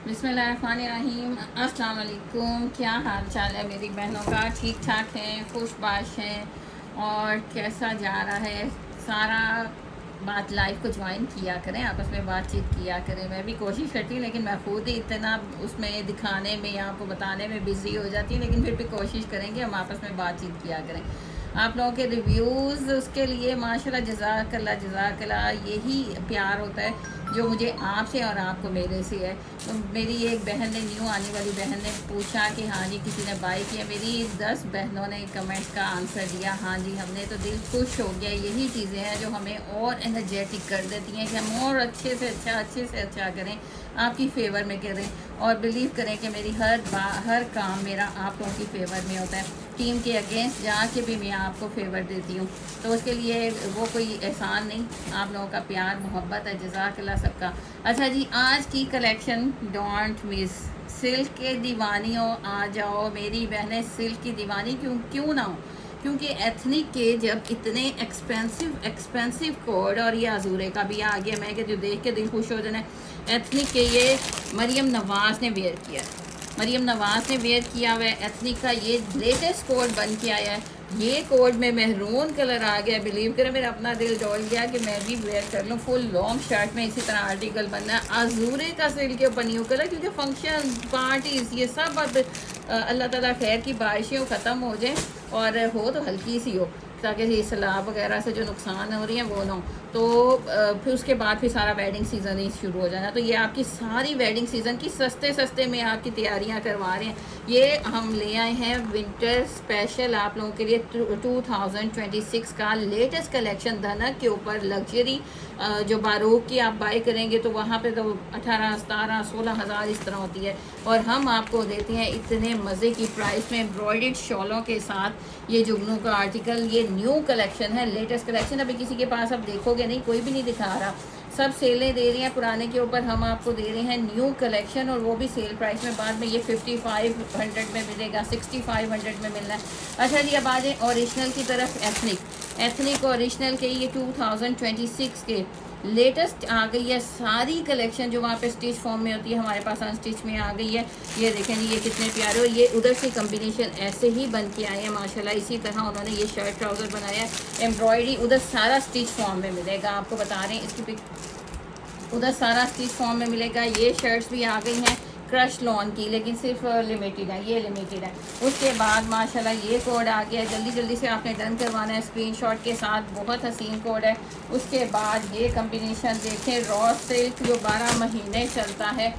बिस्मिल्लाहिर्रहमानिर्रहीम। अस्सलाम वालेकुम। क्या हाल चाल है मेरी बहनों का? ठीक ठाक हैं, खुशबाश हैं। और कैसा जा रहा है सारा? बात लाइव को ज्वाइन किया करें, आपस में बातचीत किया करें। मैं भी कोशिश करती हूँ लेकिन मैं खुद ही इतना उसमें दिखाने में या आपको बताने में बिज़ी हो जाती हूँ, लेकिन फिर भी कोशिश करेंगे हम आपस में बातचीत किया करें। आप लोगों के रिव्यूज़ उसके लिए माशाल्लाह जज़ाकल्लाह। यही प्यार होता है जो मुझे आपसे और आपको मेरे से है। तो मेरी एक बहन ने, न्यू आने वाली बहन ने पूछा कि हाँ जी किसी ने बाय किया। मेरी 10 बहनों ने कमेंट्स का आंसर दिया हाँ जी, हमने तो दिल खुश हो गया। यही चीज़ें हैं जो हमें और एनर्जेटिक कर देती हैं कि हम और अच्छे से अच्छा करें, आपकी फेवर में करें। और बिलीव करें कि मेरी हर काम मेरा आप लोगों की फेवर में होता है। टीम के अगेंस्ट जाके भी मैं आपको फेवर देती हूँ, तो उसके लिए वो कोई एहसान नहीं, आप लोगों का प्यार मोहब्बत है। जज़ाकल्लाह सबका। अच्छा जी, आज की कलेक्शन डोंट मिस। सिल्क के दीवानियों आ जाओ मेरी बहनें, सिल्क की दीवानी क्यों ना हो, क्योंकि एथनिक के जब इतने एक्सपेंसिव कोड, और ये अजूरे का भी आ गया, मैं कि जो देख के दिल खुश हो जाना। एथनिक के ये मरियम नवाज़ ने वेयर किया, मरियम नवाज़ ने वेयर किया हुआ है। एथनिक का ये लेटेस्ट कोड बन के आया है। ये कोड में मेहरून कलर आ गया। बिलीव करें मेरा अपना दिल डोल गया कि मैं भी वेयर कर लूँ। फुल लॉन्ग शर्ट में इसी तरह आर्टिकल बनना है। अजूरे का सिल्क के ऊपर न्यू कलर, क्योंकि फंक्शन पार्टीज़ ये सब अब अल्लाह ताला खैर की बारिशें ख़त्म हो जाए और हो तो हल्की सी हो, ताकि ये सैलाब वगैरह से जो नुकसान हो रही हैं वो ना हो। तो फिर उसके बाद फिर सारा वेडिंग सीज़न ही शुरू हो जाना। तो ये आपकी सारी वेडिंग सीज़न की सस्ते में आपकी तैयारियां करवा रहे हैं। ये हम ले आए हैं विंटर स्पेशल आप लोगों के लिए 2026 का लेटेस्ट कलेक्शन। धनक के ऊपर लग्जरी जो बारूक की आप बाई करेंगे तो वहाँ पे तो 18, 17, 16 हज़ार इस तरह होती है, और हम आपको देते हैं इतने मज़े की प्राइस में एम्ब्रॉयडर्ड शॉलों के साथ। ये जुगनू का आर्टिकल, ये न्यू कलेक्शन है, लेटेस्ट कलेक्शन। अभी किसी के पास आप देखोगे नहीं, कोई भी नहीं दिखा रहा, सब सेलें दे रही हैं पुराने के ऊपर। हम आपको दे रहे हैं न्यू कलेक्शन, और वो भी सेल प्राइस में। बाद में ये 5500 में मिलेगा, 6500 में मिलना है। अच्छा जी, अब आ जाए ओरिजिनल की तरफ। एथनिक ओरिजिनल के ये 2026 के लेटेस्ट आ गई है सारी कलेक्शन, जो वहाँ पे स्टिच फॉर्म में होती है हमारे पास अनस्टिच में आ गई है। ये देखें जी, ये कितने प्यारे, और ये उधर से कम्बिनेशन ऐसे ही बन के आए हैं माशाल्लाह। इसी तरह उन्होंने ये शर्ट ट्राउज़र बनाया है, एम्ब्रॉयडरी उधर सारा स्टिच फॉर्म में मिलेगा। आपको बता रहे हैं इसकी पिक, उधर सारा स्टिच फॉर्म में मिलेगा। ये शर्ट्स भी आ गई हैं क्रश लॉन की, लेकिन सिर्फ लिमिटेड है, ये लिमिटेड है। उसके बाद माशाल्लाह ये कोड आ गया, जल्दी से आपने डन करवाना है स्क्रीनशॉट के साथ, बहुत हसीन कोड है। उसके बाद ये कम्बिनेशन देखें, रॉ सिल्क जो 12 महीने चलता है,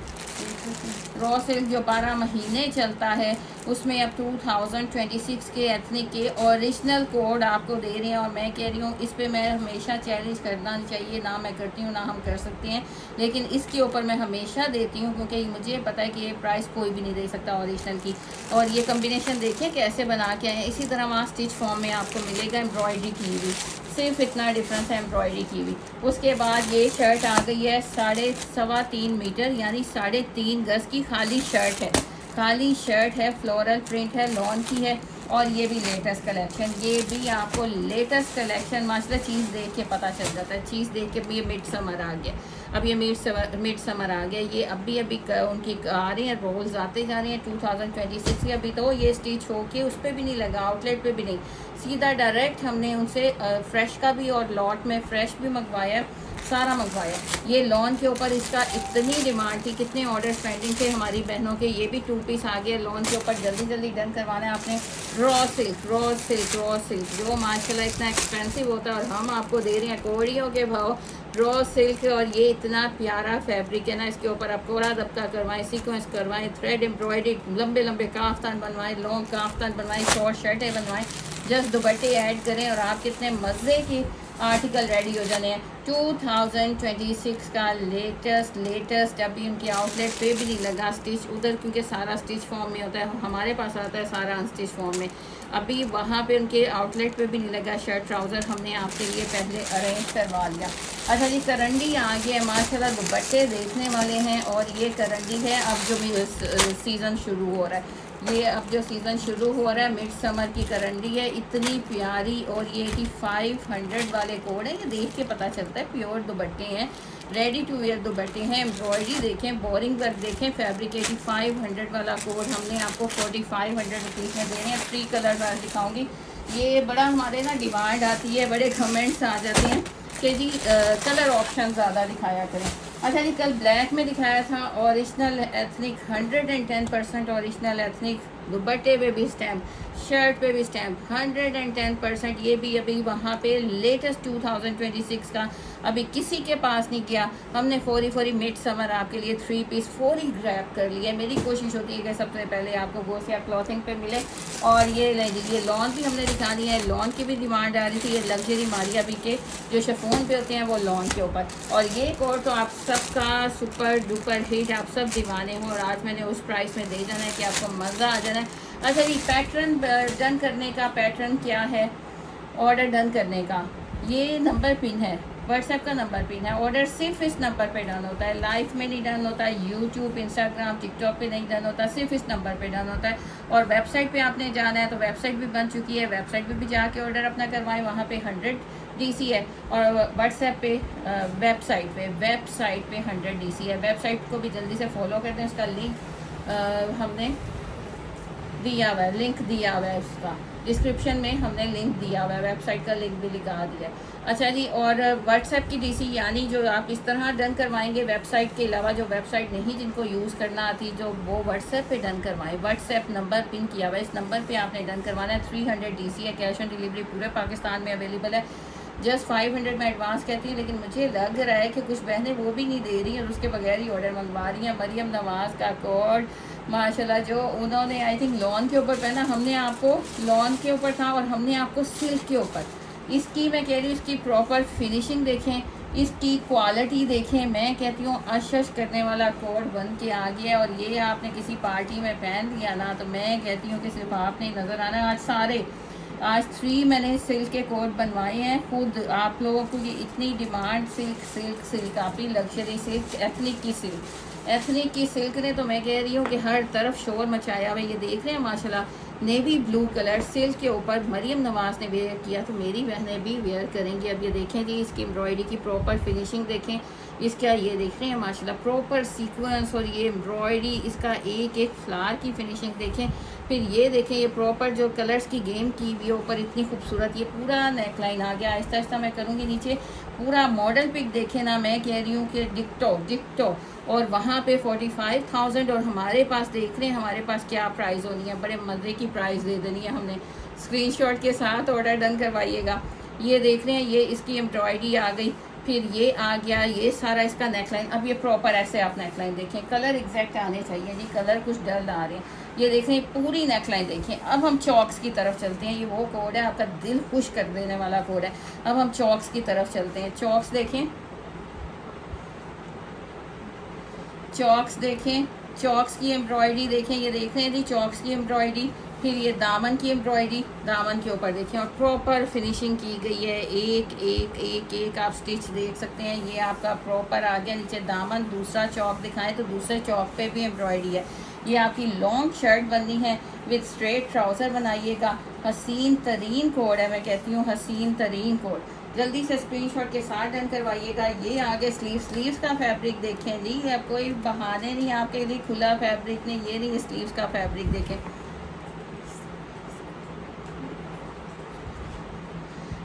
रॉ सिल्क जो 12 महीने चलता है, उसमें अब 2026 के एथनिक के ओरिजिनल कोड आपको दे रहे हैं। और मैं कह रही हूँ इस पे मैं हमेशा चैलेंज करना चाहिए, ना मैं करती हूँ ना हम कर सकते हैं, लेकिन इसके ऊपर मैं हमेशा देती हूँ, क्योंकि मुझे पता है कि ये प्राइस कोई भी नहीं दे सकता ओरिजिनल की। और ये कम्बिनेशन देखिए कैसे बना के आए। इसी तरह वहाँ स्टिच फॉर्म में आपको मिलेगा एम्ब्रॉयडरी की हुई, सिर्फ इतना डिफरेंस है एम्ब्रॉयडरी की हुई। उसके बाद ये शर्ट आ गई है 3.25 मीटर यानी 3.5 गज की खाली शर्ट है, खाली शर्ट है, फ्लोरल प्रिंट है, लॉन की है। और ये भी लेटेस्ट कलेक्शन, ये भी आपको लेटेस्ट कलेक्शन माशाल्लाह चीज़ देख के पता चल जाता है। चीज़ देख के ये मिड समर आ गया, अब ये मिड समर आ गया। ये अभी उनकी आ रही हैं, रोल्स आते जा रही हैं 2026 की। अभी तो ये स्टिच हो के उस पर भी नहीं लगा, आउटलेट पे भी नहीं, सीधा डायरेक्ट हमने उनसे फ्रेश का भी और लॉट में फ्रेश भी मंगवाया, सारा मंगवाया। ये लॉन के ऊपर इसका इतनी डिमांड थी, कितने ऑर्डर पेंडिंग थे हमारी बहनों के। ये भी 2 पीस आ गया लॉन के ऊपर, जल्दी डन करवाना है आपने। रॉ सिल्क जो माशाल्लाह इतना एक्सपेंसिव होता है, और हम आपको दे रहे हैं कोड़ियों के भाव रॉ सिल्क। और ये इतना प्यारा फैब्रिक है ना, इसके ऊपर आप कोड़ा दबका करवाएं, सीक्वेंस करवाएं, थ्रेड एम्ब्रॉयडरी, लंबे काफ्तान बनवाएं, लॉन्ग काफ्तान बनवाएं, शॉर्ट शर्टें बनवाएं, जस्ट दुपट्टे ऐड करें और आप कितने मज़े की आर्टिकल रेडी हो जाने हैं। 2026 का लेटेस्ट अभी उनके आउटलेट पे भी नहीं लगा स्टिच उधर, क्योंकि सारा स्टिच फॉर्म में होता है, हमारे पास आता है सारा अनस्टिच फॉर्म में। अभी वहाँ पे उनके आउटलेट पे भी नहीं लगा शर्ट ट्राउज़र, हमने आपके लिए पहले अरेंज करवा लिया। अच्छा जी, करंडी आ गया माशाल्लाह, दुपट्टे देखने वाले हैं। और ये करंडी है अब जो सीज़न शुरू हो रहा है, ये अब जो सीज़न शुरू हो रहा है मिड समर की करंडी है, इतनी प्यारी। और ये 500 वाले कोड हैं, ये देख के पता चलता है प्योर दुपट्टे हैं। रेडी टू वेयर दुपट्टे हैं। एम्ब्रॉयडरी देखें, बोरिंग वर्क देखें, फैब्रिक 8500 वाला कोड हमने आपको 4500 रुपीज़ में देने हैं। 3 कलर मैं दिखाऊंगी। ये बड़ा हमारे ना डिमांड आती है, बड़े कमेंट्स आ जाते हैं कि जी कलर ऑप्शन ज़्यादा दिखाया करें। अच्छा जी, कल ब्लैक में दिखाया था ओरिजिनल एथनिक 110% ओरिजिनल एथनिक, दुपट्टे पे भी स्टैम्प, शर्ट पे भी स्टैम्प 110%। ये भी अभी वहाँ पे लेटेस्ट 2026 का अभी किसी के पास नहीं किया। हमने फौरी मिड समर आपके लिए 3 पीस फौरी ग्रैब कर लिया। मेरी कोशिश होती है कि सबसे पहले आपको गोसिया क्लॉथिंग पे मिले। और ये ले लीजिए, लॉन भी हमने दिखा दी है, लॉन की भी डिमांड आ रही थी। ये लग्जरी मारिया भी के जो शिफॉन पे होते हैं वो लॉन के ऊपर। और ये कोट तो आप सबका सुपर डुपर हिट, आप सब दीवाने हो, और आज मैंने उस प्राइस में दे जाना है कि आपको मज़ा आ जाना है। अच्छा जी, पैटर्न डन करने का पैटर्न क्या है, ऑर्डर डन करने का ये नंबर पिन है, व्हाट्सएप का नंबर पिन है। ऑर्डर सिर्फ इस नंबर पे डन होता है, लाइव में नहीं डन होता है, यूट्यूब, इंस्टाग्राम, टिकटॉक पे नहीं डन होता, सिर्फ इस नंबर पे डन होता है। और वेबसाइट पे आपने जाना है तो वेबसाइट भी बन चुकी है, वेबसाइट पे भी जाके ऑर्डर अपना करवाएं, वहाँ पे 100 DC है। और व्हाट्सएप पे वेबसाइट पे 100 DC है। वेबसाइट को भी जल्दी से फॉलो कर दें, उसका लिंक हमने दिया हुआ है, लिंक दिया हुआ है, उसका डिस्क्रिप्शन में हमने लिंक दिया हुआ है, वेबसाइट का लिंक भी लिखा दिया है। अच्छा जी, और व्हाट्सएप की DC यानी जो आप इस तरह डन करवाएंगे, वेबसाइट के अलावा जो वेबसाइट नहीं जिनको यूज़ करना आती, जो वो व्हाट्सएप पे डन करवाएं। व्हाट्सएप नंबर पिन किया हुआ है, इस नंबर पे आपने डन करवाना है। 300 DC है, कैश ऑन डिलीवरी पूरे पाकिस्तान में अवेलेबल है। जस्ट 500 में एडवांस कहती हैं, लेकिन मुझे लग रहा है कि कुछ बहनें वो भी नहीं दे रही हैं और उसके बगैर ही ऑर्डर मंगवा रही हैं। मरियम नवाज़ का कोड माशाल्लाह, जो उन्होंने आई थिंक लॉन के ऊपर पहना, हमने आपको लॉन के ऊपर था और हमने आपको सिल्क के ऊपर। इसकी मैं कह रही हूँ, इसकी प्रॉपर फिनिशिंग देखें, इसकी क्वालिटी देखें। मैं कहती हूँ अशश करने वाला कोड बन के आ गया। और ये आपने किसी पार्टी में पहन लिया ना, तो मैं कहती हूँ कि सिर्फ आपने नज़र आना। आज 3 मैंने सिल्क के कोट बनवाए हैं खुद। आप लोगों को ये इतनी डिमांड, सिल्क आपकी लग्जरी सिल्क, एथनिक की सिल्क ने तो मैं कह रही हूँ कि हर तरफ शोर मचाया हुआ। ये देख रहे हैं माशाल्लाह, नेवी ब्लू कलर सिल्क के ऊपर मरियम नवाज़ ने वेयर किया, तो मेरी बहनें भी वेयर करेंगी। अब ये देखें जी, इसकी एम्ब्रॉयडरी की प्रॉपर फिनिशिंग देखें, इसका ये देख रहे हैं माशाल्लाह प्रॉपर सीक्वेंस, और ये एम्ब्रॉयडरी, इसका एक एक फ्लावर की फिनिशिंग देखें। फिर ये देखें, ये प्रॉपर जो कलर्स की गेम की हुई है ऊपर, इतनी खूबसूरत ये पूरा नेक लाइन आ गया। आहिस्ता आहिस्ता मैं करूँगी नीचे, पूरा मॉडल पिक देखें ना, मैं कह रही हूँ कि डिक्टो। और वहाँ पे 45,000, और हमारे पास देख रहे हैं हमारे पास क्या प्राइस होनी है, बड़े मज़े की प्राइस दे देनी है हमने। स्क्रीनशॉट के साथ ऑर्डर डन करवाइएगा। ये देख रहे हैं, ये इसकी एम्ब्रॉयडरी आ गई, फिर ये आ गया, ये सारा इसका नेकलाइन। अब ये प्रॉपर ऐसे आप नेकलाइन देखें, कलर एग्जैक्ट आने चाहिए जी, कलर कुछ डल आ रहे हैं। ये देख रहे हैं, पूरी नेकलाइन देखें। अब हम चॉक्स की तरफ चलते हैं, ये वो कोड है आपका दिल खुश कर देने वाला कोड है। अब हम चॉक्स की तरफ चलते हैं। चॉक्स देखें, चॉक्स की एम्ब्रॉयडरी देखें। ये देख रहे हैं जी चॉक्स की एम्ब्रॉयडरी। फिर ये दामन की एम्ब्रॉयडरी, दामन के ऊपर देखें, और प्रॉपर फिनिशिंग की गई है। एक आप स्टिच देख सकते हैं। ये आपका प्रॉपर आ गया नीचे दामन। दूसरा चौक दिखाएं तो दूसरे चौक पे भी एम्ब्रॉयडरी है। ये आपकी लॉन्ग शर्ट बननी है, विद स्ट्रेट ट्राउज़र बनाइएगा। हसीन तरीन कोड है, मैं कहती हूँ हसीन तरीन कोड। जल्दी से स्क्रीनशॉट के साथ डन करवाइएगा। ये आगे स्लीव्स का फैब्रिक देखें जी, अब कोई बहाने नहीं आपके लिए, खुला फैब्रिक नहीं, ये नहीं, स्लीव्स का फैब्रिक देखें।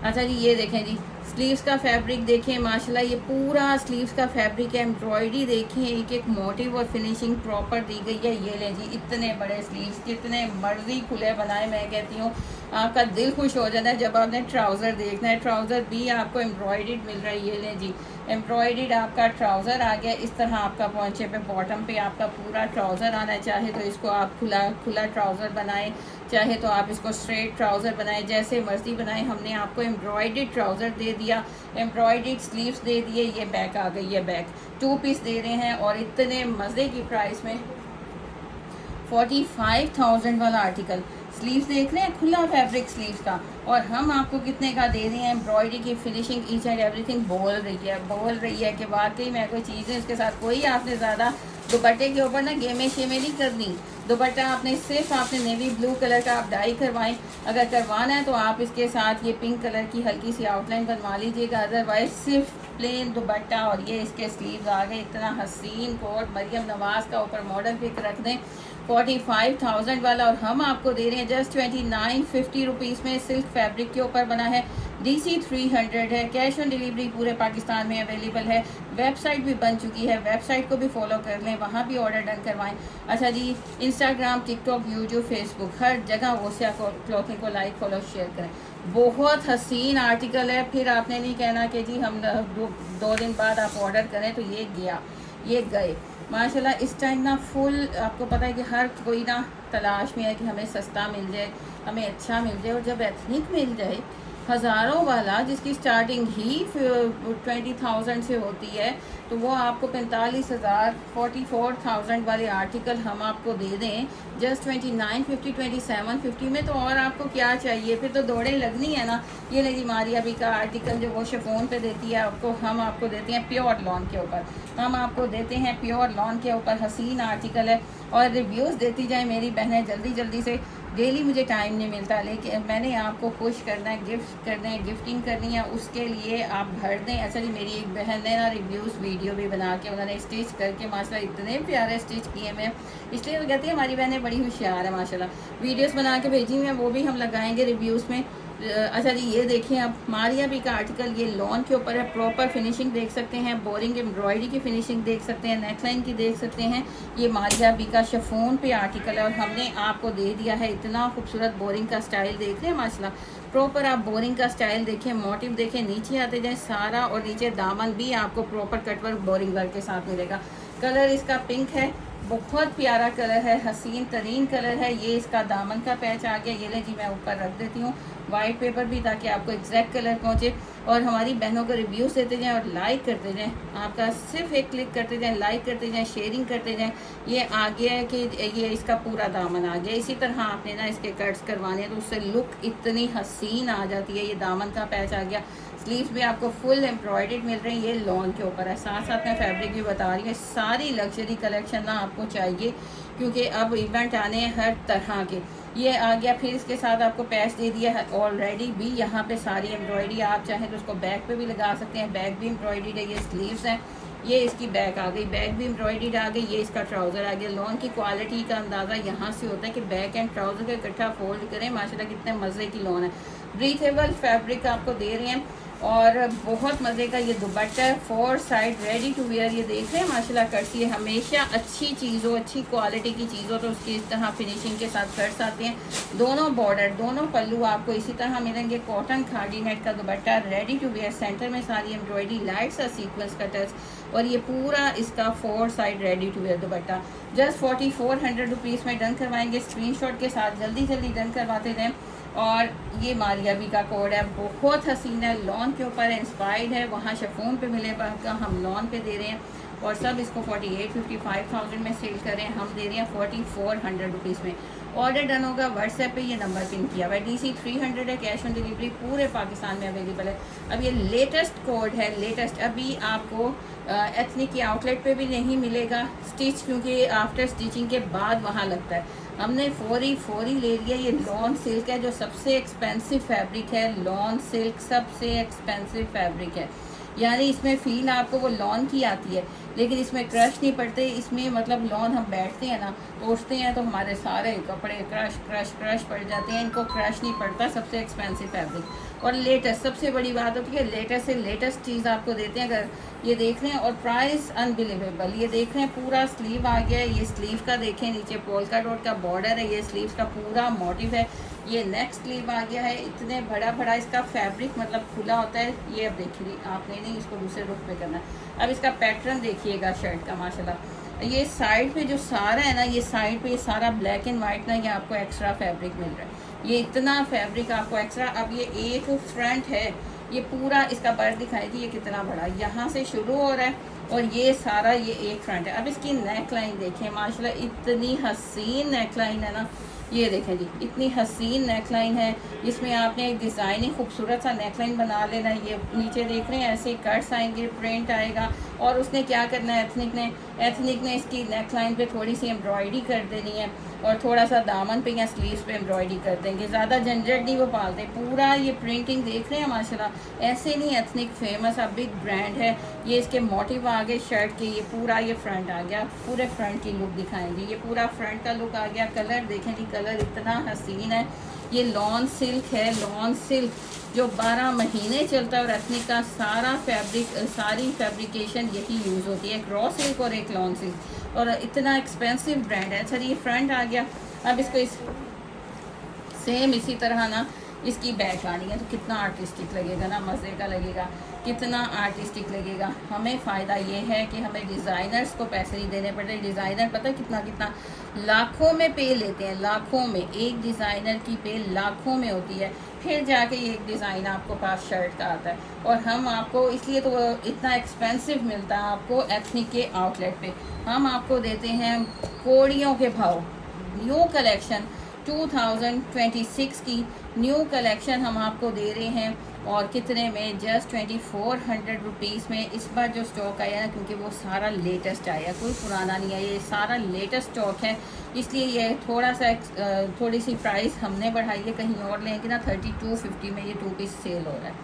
अच्छा जी, ये देखें जी स्लीव्स का फैब्रिक देखें माशाल्लाह, ये पूरा स्लीव्स का फैब्रिक है। एम्ब्रॉयडरी देखें, एक एक मोटिव और फिनिशिंग प्रॉपर दी गई है। ये लें जी, इतने बड़े स्लीव्स, जितने मर्जी खुले बनाए, मैं कहती हूँ आपका दिल खुश हो जाता है जब आपने ट्राउज़र देखना है। ट्राउज़र भी आपको एम्ब्रॉयडर्ड मिल रहा है। ये लें जी, एम्ब्रॉयडर्ड आपका ट्राउज़र आ गया। इस तरह आपका पहुँचे पे बॉटम पे आपका पूरा ट्राउज़र आना है। चाहे तो इसको आप खुला ट्राउज़र बनाएं, चाहे तो आप इसको स्ट्रेट ट्राउज़र बनाएं, जैसे मर्ज़ी बनाएं। हमने आपको एम्ब्रॉयडर्ड ट्राउज़र दे दिया, एम्ब्रॉयडर्ड स्लीव्स दे दिए। ये बैक आ गई है, बैक 2 पीस दे रहे हैं, और इतने मज़े की प्राइस में 45,000 वाला आर्टिकल। स्लीव्स देख रहे हैं, खुला फैब्रिक स्लीव्स का, और हम आपको कितने का दे रहे हैं। एम्ब्रॉयडरी की फिनिशिंग, ईच एंड एवरीथिंग बोल रही है कि वाकई में कोई चीज़ है। इसके साथ कोई आपने ज़्यादा दुपट्टे के ऊपर ना गेमें शेमें नहीं करनी। दुपट्टा आपने सिर्फ आपने नेवी ब्लू कलर का आप डाई करवाएं, अगर करवाना है तो आप इसके साथ ये पिंक कलर की हल्की सी आउटलाइन बनवा लीजिएगा, अदरवाइज सिर्फ प्लेन दुपट्टा। और ये इसके स्लीव्स आ गए, इतना हसीन कोट मरियम नवाज़ का ऊपर मॉडल पिक रख दें 45,000 वाला, और हम आपको दे रहे हैं जस्ट 2950 रुपीज़ में। सिल्क फैब्रिक के ऊपर बना है, DC 300 है, कैश ऑन डिलीवरी पूरे पाकिस्तान में अवेलेबल है। वेबसाइट भी बन चुकी है, वेबसाइट को भी फॉलो कर लें, वहाँ भी ऑर्डर डन करवाएं। अच्छा जी, इंस्टाग्राम, टिकटॉक, यूट्यूब, फेसबुक, हर जगह ओसिया क्लॉथिंग को लाइक, फॉलो, शेयर करें। बहुत हसीन आर्टिकल है, फिर आपने नहीं कहना कि जी हम दो दिन बाद आप ऑर्डर करें तो ये गया ये गए। माशाल्लाह इस टाइम ना फुल, आपको पता है कि हर कोई ना तलाश में है कि हमें सस्ता मिल जाए, हमें अच्छा मिल जाए। और जब एथनिक मिल जाए हज़ारों वाला, जिसकी स्टार्टिंग ही 20,000 से होती है, तो वो आपको 45,000 44,000 वाले आर्टिकल हम आपको दे दें जस्ट 2950 2750 में, तो और आपको क्या चाहिए? फिर तो दौड़ें लगनी है ना। ये नहीं मारिया भी का आर्टिकल जो वो शिफॉन पे देती है आपको, हम आपको देते हैं प्योर लॉन के ऊपर, हम आपको देते हैं प्योर लॉन के ऊपर। हसीन आर्टिकल है, और रिव्यूज़ देती जाए मेरी बहनें जल्दी जल्दी से। डेली मुझे टाइम नहीं मिलता, लेकिन मैंने आपको खुश करना है, गिफ्ट करना है, गिफ्टिंग करनी है, उसके लिए आप भर दें। अच्छा जी, मेरी एक बहन ने ना रिव्यूज़ वीडियो भी बना के उन्होंने स्टिच करके माशाल्लाह इतने प्यारे स्टिच किए मैं, इसलिए वो कहती है हमारी बहनें बड़ी होशियार है माशाल्लाह। वीडियोस बना के भेजी हुई हैं, वो भी हम लगाएंगे रिव्यूज़ में। अच्छा जी, ये देखिए आप, मारिया भी का आर्टिकल ये लॉन के ऊपर है, प्रॉपर फिनिशिंग देख सकते हैं, बोरिंग एम्ब्रॉयडरी की फिनिशिंग देख सकते हैं, नेकलाइन की देख सकते हैं। ये मारिया भी का शिफॉन पे आर्टिकल है, और हमने आपको दे दिया है इतना खूबसूरत बोरिंग का स्टाइल। देख रहे हैं माशाल्लाह, प्रॉपर आप बोरिंग का स्टाइल देखें, मोटिव देखें, नीचे आते जाए सारा, और नीचे दामन भी आपको प्रॉपर कटवर्क बोरिंग वर्क के साथ मिलेगा। कलर इसका पिंक है, बहुत प्यारा कलर है, हसीन तरीन कलर है। ये इसका दामन का पैच आ गया, ये ले जी मैं ऊपर रख देती हूँ वाइट पेपर भी, ताकि आपको एग्जैक्ट कलर पहुँचे। और हमारी बहनों को रिव्यूज़ देते जाएं और लाइक करते जाएं, आपका सिर्फ एक क्लिक करते जाएं, लाइक करते जाएं, शेयरिंग करते जाएं। ये आ गया है कि ये इसका पूरा दामन आ गया। इसी तरह आपने ना इसके कट्स करवाने हैं तो उससे लुक इतनी हसीन आ जाती है। ये दामन का पैच आ गया, स्लीव्स भी आपको फुल एम्ब्रॉयडर्ड मिल रही है, ये लॉन के ऊपर है। साथ साथ मैं फैब्रिक भी बता रही हूँ, सारी लग्जरी कलेक्शन ना आपको चाहिए, क्योंकि अब इवेंट आने हैं हर तरह के। ये आ गया, फिर इसके साथ आपको पैच दे दिया है ऑलरेडी भी, यहाँ पे सारी एम्ब्रॉयडरी, आप चाहें तो उसको बैक पे भी लगा सकते हैं, बैक भी एम्ब्रॉयडरी है। ये स्लीव्स हैं, ये इसकी बैक आ गई, बैक भी एम्ब्रॉयडरी आ गई। ये इसका ट्राउज़र आ गया। लॉन की क्वालिटी का अंदाज़ा यहाँ से होता है कि बैक एंड ट्राउज़र को इकट्ठा फोल्ड करें, माशाल्लाह कितने मज़े की लॉन है। ब्रीथेबल फैब्रिक आपको दे रहे हैं, और बहुत मज़े का ये दुपट्टा है, 4 साइड रेडी टू वेयर। ये देख रहे हैं माशाल्लाह कट्स, ये हमेशा अच्छी चीज़ हो, अच्छी क्वालिटी की चीज़ हो तो उसकी इस तरह फिनिशिंग के साथ कट्स आते हैं। दोनों बॉर्डर, दोनों पल्लू आपको इसी तरह मिलेंगे। कॉटन खादी नेट का dupatta ready to wear, centre में सारी एम्ब्रॉयडरी, लाइट सा सीक्वेंस का टच, और ये पूरा इसका 4 side ready to wear dupatta just 4400 rupees में डन करवाएंगे। स्क्रीनशॉट के साथ जल्दी जल्दी डन करवाते रहें। और ये मारिया भी का कोड है, बहुत हसीन है, लॉन के ऊपर इंस्पायर्ड है, वहाँ शिफॉन पे मिलेगा, हम लॉन पे दे रहे हैं। और सब इसको 48-55,000 में सेल कर रहे हैं, हम दे रहे हैं 4400 रुपीज़ में। ऑर्डर डन होगा व्हाट्सएप पे, ये नंबर पिन किया हुआ है। DC 300 है, कैश ऑन डिलीवरी पूरे पाकिस्तान में अवेलेबल है। अब ये लेटेस्ट कोड है, लेटेस्ट, अभी आपको एथनिक की आउटलेट पे भी नहीं मिलेगा स्टिच, क्योंकि आफ्टर स्टिचिंग के बाद वहाँ लगता है। हमने फौरी ले लिया। ये लॉन सिल्क है, जो सबसे एक्सपेंसिव फैब्रिक है। लॉन सिल्क सबसे एक्सपेंसिव फैब्रिक है, यानी इसमें फील आपको वो लॉन की आती है, लेकिन इसमें क्रश नहीं पड़ते। इसमें मतलब लॉन हम बैठते हैं ना, पोंछते हैं तो हमारे सारे कपड़े क्रश क्रश क्रश पड़ जाते हैं, इनको क्रश नहीं पड़ता। सबसे एक्सपेंसिव फैब्रिक और लेटेस्ट, सबसे बड़ी बात होती है लेटेस्ट से लेटेस्ट चीज़ आपको देते हैं। अगर ये देख रहे हैं, और प्राइस अनबिलीवेबल। ये देख रहे हैं पूरा स्लीव आ गया है, ये स्लीव का देखें, नीचे पोल्का डॉट का बॉर्डर है, ये स्लीव का पूरा मोटिव है। ये नेक स्लीव आ गया है, इतने बड़ा इसका फैब्रिक मतलब खुला होता है। ये अब देखिए, आपने नहीं इसको दूसरे रुख पे करना है। अब इसका पैटर्न देखिएगा शर्ट का, माशाल्लाह। ये साइड पे जो सारा है ना, ये साइड पे ये सारा ब्लैक एंड वाइट ना, ये आपको एक्स्ट्रा फैब्रिक मिल रहा है। ये इतना फैब्रिक आपको एक्स्ट्रा। अब ये एक फ्रंट है, ये पूरा इसका बर्ड दिखाई थी, ये कितना बड़ा यहाँ से शुरू हो रहा है, और ये सारा ये एक फ्रंट है। अब इसकी नेक लाइन देखें, माशाल्लाह इतनी हसीन नेक लाइन है ना, ये देखें जी, इतनी हसीन नेकलाइन है। इसमें आपने एक डिज़ाइनिंग खूबसूरत सा नेकलाइन बना लेना है। ये नीचे देख रहे हैं ऐसे कट्स आएंगे, प्रिंट आएगा। और उसने क्या करना है, एथनिक ने इसकी नेकलाइन पे थोड़ी सी एम्ब्रॉयडरी कर देनी है और थोड़ा सा दामन पे या स्लीव्स पे एम्ब्रॉयडरी कर देंगे। ज़्यादा झंझट नहीं वो पालते। पूरा ये प्रिंटिंग देख रहे हैं माशाल्लाह, ऐसे नहीं, एथनिक फेमस अब बिग ब्रांड है। ये इसके मोटिव आ गए शर्ट के, ये पूरा ये फ्रंट आ गया, पूरे फ्रंट की लुक दिखाएंगे। ये पूरा फ्रंट का लुक आ गया। कलर देखें जी, कलर इतना हसीन है। ये लॉन सिल्क है, लॉन सिल्क जो 12 महीने चलता है और एथनिक का सारा फैब्रिक, सारी फैब्रिकेशन यही यूज़ होती है, एक रॉ सिल्क और एक लॉन सिल्क। और इतना एक्सपेंसिव ब्रांड है। अच्छा ये फ्रंट आ गया। अब इसको सेम इसी तरह ना इसकी बैक आनी है तो कितना आर्टिस्टिक लगेगा ना, मज़े का लगेगा, कितना आर्टिस्टिक लगेगा। हमें फ़ायदा ये है कि हमें डिज़ाइनर्स को पैसे नहीं देने पड़ते। डिज़ाइनर पता है कितना लाखों में पे लेते हैं, लाखों में। एक डिज़ाइनर की पे लाखों में होती है, फिर जाके ये एक डिज़ाइन आपको पास शर्ट का आता है। और हम आपको इसलिए तो इतना एक्सपेंसिव मिलता है आपको एथनिक के आउटलेट पे। हम आपको देते हैं कोड़ियों के भाव। न्यू कलेक्शन 2026 की न्यू कलेक्शन हम आपको दे रहे हैं। और कितने में, जस्ट 2400 रुपीज़ में। इस बार जो स्टॉक आया है, क्योंकि वो सारा लेटेस्ट आया, कोई पुराना नहीं है, ये सारा लेटेस्ट स्टॉक है, इसलिए ये थोड़ी सी प्राइस हमने बढ़ाई है। कहीं और लेंगे ना 3250 में ये 2 पीस सेल हो रहा है।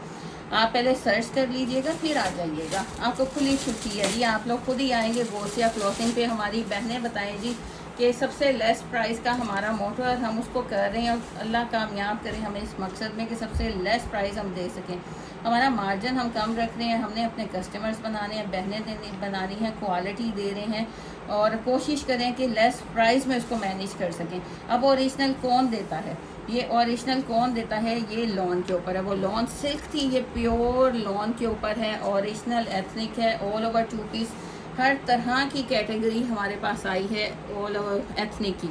आप पहले सर्च कर लीजिएगा, फिर आ जाइएगा। आपको खुली छुट्टी है जी, आप लोग खुद ही आएंगे गोसिया क्लॉथिंग पे। हमारी बहनें बताएं जी कि सबसे लेस प्राइस का हमारा मोटो है, हम उसको कर रहे हैं। और अल्लाह कामयाब करें हमें इस मकसद में कि सबसे लेस प्राइस हम दे सकें। हमारा मार्जिन हम कम रख रहे हैं, हमने अपने कस्टमर्स बनाने हैं, बहनें बनानी हैं, क्वालिटी दे रहे हैं। और कोशिश करें कि लेस प्राइस में उसको मैनेज कर सकें। अब ओरिजिनल कौन देता है, ये ओरिजिनल कौन देता है, ये लॉन के ऊपर है। वो लॉन सिल्क थी, ये प्योर लॉन के ऊपर है, ओरिजिनल एथनिक है, ऑल ओवर 2 पीस। हर तरह की कैटेगरी हमारे पास आई है ऑल ओवर एथनिक की।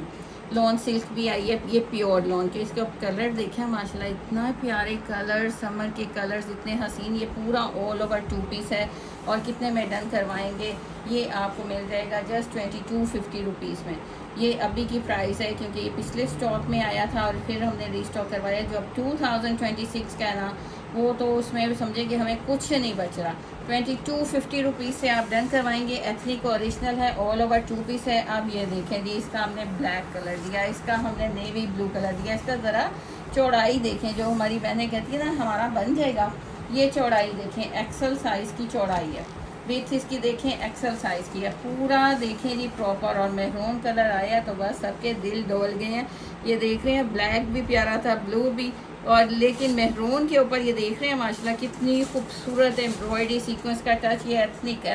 लॉन सिल्क भी आई है, ये प्योर लॉन के। इसके कलर देखें माशाल्लाह, इतना प्यारे कलर, समर के कलर्स इतने हसीन। ये पूरा ऑल ओवर 2 पीस है। और कितने में डन करवाएंगे, ये आपको मिल जाएगा जस्ट 2250 रुपीज़ में। ये अभी की प्राइस है, क्योंकि ये पिछले स्टॉक में आया था और फिर हमने रीस्टॉक करवाया। जो अब 2026 का है ना, वो तो उसमें समझे कि हमें कुछ नहीं बच रहा। 2250 रुपीज़ से आप डन करवाएंगे। एथनिक ओरिजिनल है, ऑल ओवर 2 पीस है। अब ये देखें जी, इसका हमने ब्लैक कलर दिया, इसका हमने नेवी ब्लू कलर दिया। इसका ज़रा चौड़ाई देखें, जो हमारी बहनें कहती है ना हमारा बन जाएगा, ये चौड़ाई देखें, एक्सल साइज़ की चौड़ाई है। विड्थ इसकी देखें, एक्सल साइज़ की है। पूरा देखें जी प्रॉपर। और मैरून कलर आया तो बस सबके दिल डोल गए हैं। ये देख रहे हैं, ब्लैक भी प्यारा था, ब्लू भी, और लेकिन मैरून के ऊपर ये देख रहे हैं माशाल्लाह कितनी खूबसूरत एम्ब्रॉयडरी सीक्वेंस का टच। ये एथनिक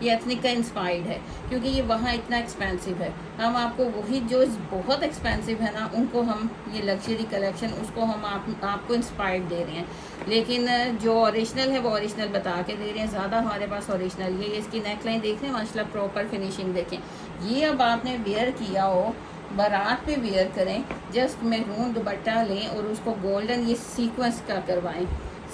ये एथनिक का इंस्पायर्ड है, क्योंकि ये वहाँ इतना एक्सपेंसिव है। हम आपको वही जो बहुत एक्सपेंसिव है ना, उनको हम ये लग्जरी कलेक्शन उसको हम आपको इंस्पायर्ड दे रहे हैं। लेकिन जो ओरिजिनल है वो ओरिजिनल बता के दे रहे हैं। ज़्यादा हमारे पास ओरिजिनल। ये इसकी नेकलाइन देख रहे हैं माशाल्लाह, प्रॉपर फिनिशिंग देखें। ये अब आपने वेयर किया हो, बारात पे वेयर करें, जस्ट मैरून दुपट्टा लें और उसको गोल्डन ये सीक्वेंस का करवाएं,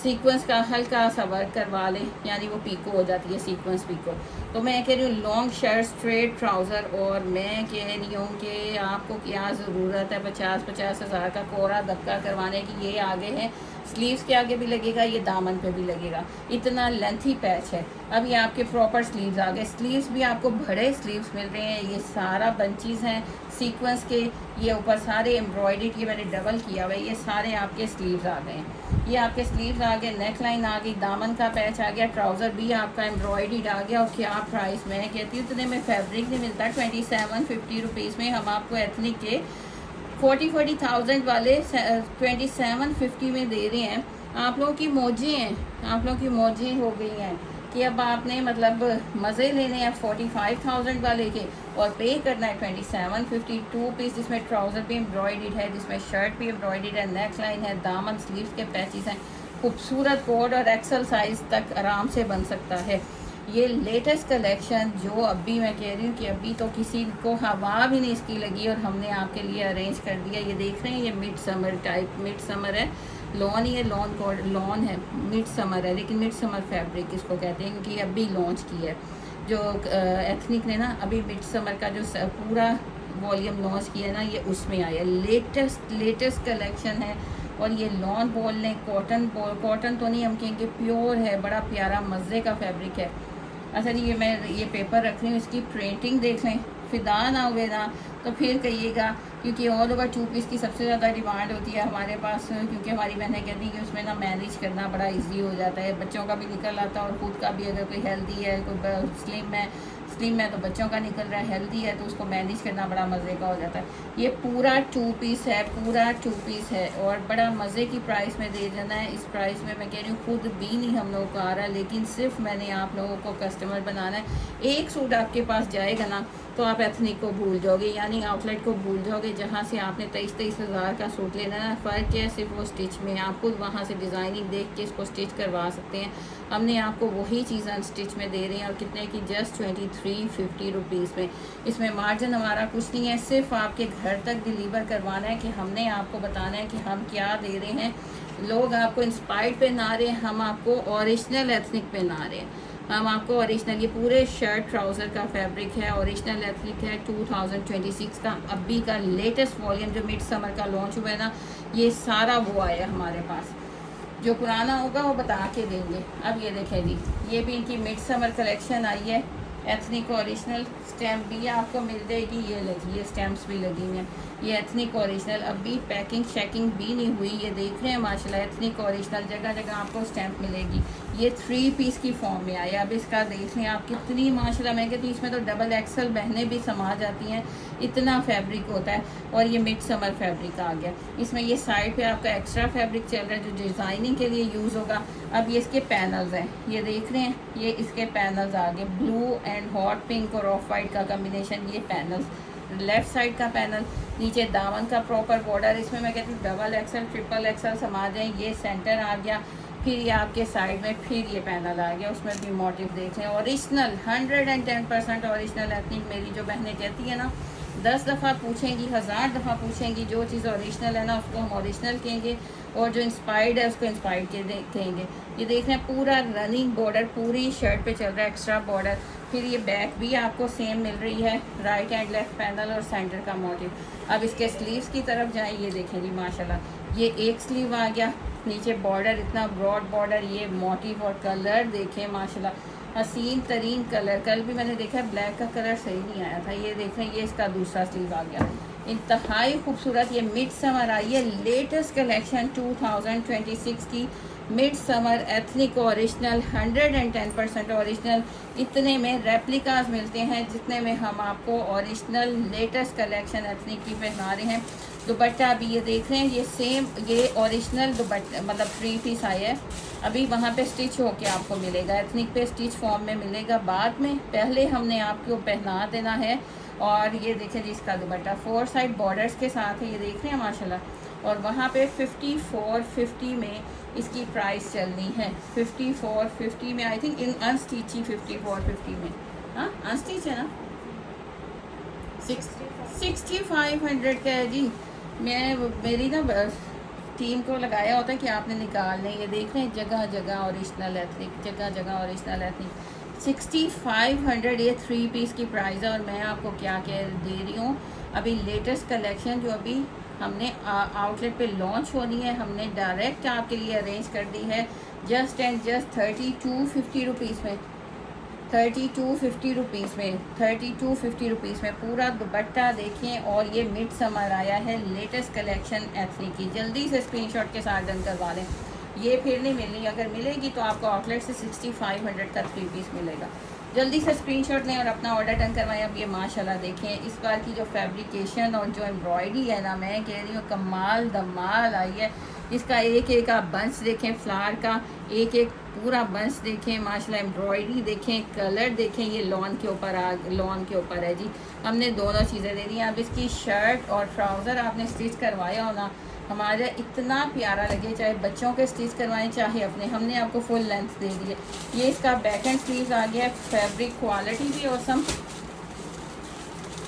सीक्वेंस का हल्का सा वर्क करवा लें, यानी वो पीको हो जाती है, सीक्वेंस पीको। तो मैं कह रही हूँ लॉन्ग शर्ट, स्ट्रेट ट्राउज़र। और मैं कह रही हूँ कि आपको क्या ज़रूरत है 50-50 हज़ार का कोरा दबका करवाने की। ये आगे है, स्लीव्स के आगे भी लगेगा, ये दामन पे भी लगेगा। इतना लेंथी पैच है। अब ये आपके प्रॉपर स्लीव्स आ गए। स्लीव्स भी आपको बड़े स्लीव्स मिल रहे हैं। ये सारा बंचीज़ हैं सीक्वेंस के। ये ऊपर सारे एम्ब्रॉयडरी की मैंने डबल किया हुआ है। ये सारे आपके स्लीव्स आ गए हैं। ये आपके स्लीव्स आ गए, नेक लाइन आ गई, दामन का पैच आ गया, ट्राउज़र भी आपका एम्ब्रॉयडरी आ गया। और क्या प्राइस, मैं कहती हूँ इतने में फैब्रिक नहीं मिलता। 2750 रुपीज़ में हम आपको एथनिक के 40,000 वाले 2750 में दे रहे हैं। आप लोगों की मौजें हैं, आप लोगों की मौजें हो गई हैं कि अब आपने मतलब मज़े लेने हैं 45,000 वाले के और पे करना है 2750। 2 पीस जिसमें ट्राउज़र भी एम्ब्रॉयडर्ड है, जिसमें शर्ट भी एम्ब्रॉयडर्ड है, नेक लाइन है, दामन स्लीव्स के पैचेस हैं, खूबसूरत कोड और एक्सल साइज़ तक आराम से बन सकता है। ये लेटेस्ट कलेक्शन जो अभी मैं कह रही हूँ कि अभी तो किसी को हवा भी नहीं इसकी लगी और हमने आपके लिए अरेंज कर दिया। ये देख रहे हैं, ये mid summer type, mid summer है, लॉन ही है, लॉन है, मिड समर है, लेकिन मिड समर फैब्रिक इसको कहते हैं क्योंकि अभी लॉन्च की है। जो एथनिक ने ना अभी मिड समर का जो पूरा वॉल्यूम लॉन्च किया ना, ये उसमें आया, लेटेस्ट कलेक्शन है। और ये लॉन बॉल ने कॉटन तो नहीं, हम कहेंगे प्योर है, बड़ा प्यारा मज़े का फैब्रिक है। अच्छा जी, मैं ये पेपर रख रही हूँ, इसकी प्रिंटिंग देख लें, फिदा ना हुए ना तो फिर कहिएगा, क्योंकि ऑल ओवर 2 पीस की सबसे ज़्यादा डिमांड होती है हमारे पास, क्योंकि हमारी बहनें कहती हैं कि उसमें ना मैनेज करना बड़ा इजी हो जाता है, बच्चों का भी निकल आता है और ख़ुद का भी, अगर कोई हेल्दी है, कोई स्लिम है तो बच्चों का निकल रहा है, हेल्दी है तो उसको मैनेज करना बड़ा मज़े का हो जाता है। ये पूरा 2 पीस है, पूरा 2 पीस है और बड़ा मज़े की प्राइस में दे देना है। इस प्राइस में मैं कह रही हूँ खुद भी नहीं हम लोगों को आ रहा, लेकिन सिर्फ मैंने आप लोगों को कस्टमर बनाना है। एक सूट आपके पास जाएगा ना तो आप एथनिक को भूल जाओगे, यानी आउटलेट को भूल जाओगे, जहाँ से आपने 23 हज़ार का सूट लेना है। फ़र्क है सिर्फ वो स्टिच में, आप खुद वहाँ से डिज़ाइनिंग देख के इसको स्टिच करवा सकते हैं। हमने आपको वही चीज़ अनस्टिच में दे रहे हैं और कितने की, जस्ट 2350 रुपीज़ में। इसमें मार्जिन हमारा कुछ नहीं है, सिर्फ आपके घर तक डिलीवर करवाना है कि हमने आपको बताना है कि हम क्या दे रहे हैं। लोग आपको इंस्पायर्ड पे ना रहे, हम आपको ओरिजिनल एथनिक पे ना रहे, हम आपको ओरिजिनल, ये पूरे शर्ट ट्राउज़र का फैब्रिक है, ओरिजिनल एथनिक है, 2026 का अभी का लेटेस्ट वॉल्यूम जो मिड समर का लॉन्च हुआ है ना, ये सारा वो आया हमारे पास। जो पुराना होगा वो बता के देंगे। अब ये देखें जी, ये भी इनकी मिड समर कलेक्शन आई है, एथनिक ओरिजिनल, स्टैम्प भी आपको मिल जाएगी, ये लगी, ये स्टैम्प्स भी लगी हुई हैं, ये एथनिक ओरिजिनल, अभी पैकिंग शैकिंग भी नहीं हुई, ये देख रहे हैं माशाल्लाह, एथनिक ओरिजिनल, जगह जगह आपको स्टैम्प मिलेगी। ये 3 पीस की फॉर्म में आया। अब इसका देख लें आप कितनी माशाल्लाह, मैं कहती हूँ इसमें तो डबल एक्सल बहनें भी समा जाती हैं, इतना फैब्रिक होता है। और ये मिड समर फैब्रिक आ गया, इसमें ये साइड पे आपका एक्स्ट्रा फैब्रिक चल रहा है जो डिज़ाइनिंग के लिए यूज़ होगा। अब ये इसके पैनल्स हैं, ये देख रहे हैं, ये इसके पैनल्स आ गए, ब्लू एंड हॉट पिंक और ऑफ वाइट का कम्बिनेशन, ये पैनल्स, लेफ़्ट साइड का पैनल, नीचे दामन का प्रॉपर बॉर्डर, इसमें मैं कहती हूँ डबल एक्सल ट्रिपल एक्सल समा जाए। ये सेंटर आ गया, फिर ये आपके साइड में फिर ये पैनल आ गया, उसमें भी मोटिव देख लें, ओरिजिनल 110% ओरिजिनल एथनिक। मेरी जो बहनें कहती है ना, 10 दफ़ा पूछेंगी, 1000 दफ़ा पूछेंगी, जो चीज़ ओरिजिनल है ना उसको हम ओरिजिनल कहेंगे, और जो इंस्पायर्ड है उसको इंस्पायर्ड कहेंगे। ये देख रहे हैं पूरा रनिंग बॉर्डर पूरी शर्ट पे चल रहा है, एक्स्ट्रा बॉर्डर। फिर ये बैक भी आपको सेम मिल रही है, राइट एंड लेफ्ट पैनल और सेंटर का मोटिव। अब इसके स्लीव्स की तरफ जाएं, ये देखें जी माशाल्लाह, ये एक स्लीव आ गया, नीचे बॉर्डर इतना ब्रॉड बॉर्डर, ये मोटिव और कलर देखें माशाल्लाह, हसीन तरीन कलर। कल भी मैंने देखा है ब्लैक का कलर सही नहीं आया था, ये देखें ये इसका दूसरा स्लीव आ गया, इंतहाई खूबसूरत। ये मिड समर आई है, लेटेस्ट कलेक्शन 2026 की mid summer ethnic original, 110% original. इतने में रेप्लिकास मिलते हैं जितने में हम आपको ओरिजिनल लेटेस्ट कलेक्शन एथनिक की पहना रहे हैं। दुपट्टा भी ये देख रहे हैं, ये सेम, ये ओरिजिनल दुपट्टा, मतलब 3 पीस आया है, अभी वहाँ पे स्टिच होके आपको मिलेगा, एथनिक पे स्टिच फॉर्म में मिलेगा बाद में, पहले हमने आपको पहना देना है। और ये देखें जी इसका दुपट्टा 4 साइड बॉर्डर्स के साथ है, ये देख रहे हैं माशाल्लाह। और वहाँ पे 5450 में इसकी प्राइस चलनी है, 5450 में, आई थिंक इन अनस्टिच ही 5450 में, हाँ अनस्टिच है ना, 6500 का है जी। मेरी ना टीम को लगाया होता है कि आपने निकालने, ये देख रहे हैं जगह जगह ओरिजिनल एथनिक, जगह जगह ओरिजिनल एथनिक। 6500 ये 3 पीस की प्राइस है। और मैं आपको क्या कह दे रही हूँ, अभी लेटेस्ट कलेक्शन जो अभी हमने आउटलेट पे लॉन्च होनी है, हमने डायरेक्ट आपके लिए अरेंज कर दी है, जस्ट एंड जस्ट 3250 रुपीज़ में, 3250 रुपीज़ में, 3250 रुपीज़ में पूरा दुपट्टा देखें। और ये मिड समर आया है, लेटेस्ट कलेक्शन एथनिक की, जल्दी से स्क्रीनशॉट के साथ डन करवा लें, ये फिर नहीं मिलनी, अगर मिलेगी तो आपको आउटलेट से 6500 का 3 पीस मिलेगा। जल्दी से स्क्रीनशॉट लें और अपना ऑर्डर डन करवाएं। अब ये माशाल्लाह देखें इस बार की जो फैब्रिकेशन और जो एम्ब्रॉयडरी है ना, मैं कह रही हूँ कमाल धमाल आई है। इसका एक एक आप बंच देखें, फ्लावर का एक एक पूरा बंच देखें माशाल्लाह, एम्ब्रॉयडरी देखें, कलर देखें, ये लॉन के ऊपर है जी। हमने दोनों चीज़ें दे दी हैं। अब इसकी शर्ट और ट्राउज़र आपने स्टिच करवाया हो ना, हमारा इतना प्यारा लगे, चाहे बच्चों के स्टिच करवाएं चाहे अपने, हमने आपको फुल लेंथ दे दी है। ये इसका बैक एंड स्लीव्स आ गया, फैब्रिक क्वालिटी भी औसम,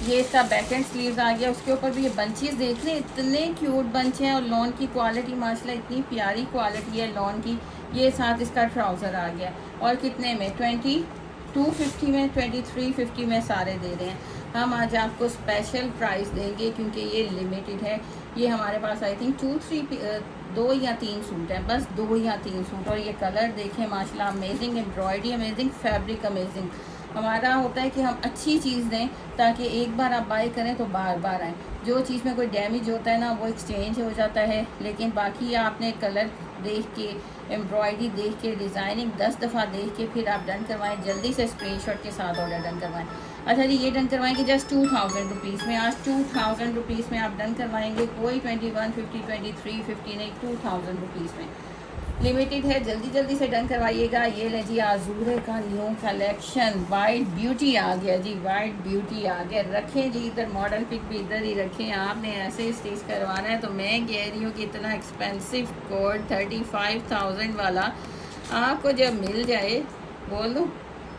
ये इसका बैक एंड स्लीव्स आ गया, उसके ऊपर भी ये बंचेस देख रहे हैं, इतने क्यूट बंच हैं। और लॉन की क्वालिटी माशाल्लाह इतनी प्यारी क्वालिटी है लॉन की। ये साथ इसका ट्राउज़र आ गया, और कितने में, 250 में, 2350 में सारे दे रहे हैं। हम आज आपको स्पेशल प्राइस देंगे क्योंकि ये लिमिटेड है। ये हमारे पास आई थिंक 2 या 3 सूट हैं, बस 2 या 3 सूट। और ये कलर देखें माशाल्लाह, amazing embroidery, amazing fabric, amazing. हमारा होता है कि हम अच्छी चीज़ दें ताकि एक बार आप बाय करें तो बार बार आएँ। जो चीज़ में कोई डैमेज होता है ना, वो एक्सचेंज हो जाता है, लेकिन बाकी आपने कलर देख के, एम्ब्रॉयडरी देख के, डिज़ाइनिंग 10 दफ़ा देख के फिर आप डन करवाएं। जल्दी से स्क्रीनशॉट के साथ ऑर्डर डन करवाएं। अच्छा जी, ये डन करवाएंगे जस्ट 2000 रुपीज़ में। आज 2000 रुपीज़ में आप डन करवाएंगे, कोई 2150, 2350 नहीं, 2000 रुपीज़ में लिमिटेड है। जल्दी जल्दी से डन करवाइएगा। ये ले जी, आजूरे का न्यू कलेक्शन, वाइट ब्यूटी आ गया जी, वाइट ब्यूटी आ गया। रखें जी, इधर मॉडल पिक भी इधर ही रखें। आपने ऐसे ही स्टिच करवाना है तो मैं कह रही हूँ कि इतना एक्सपेंसिव कोट 35,000 वाला आपको जब मिल जाए, बोल दूँ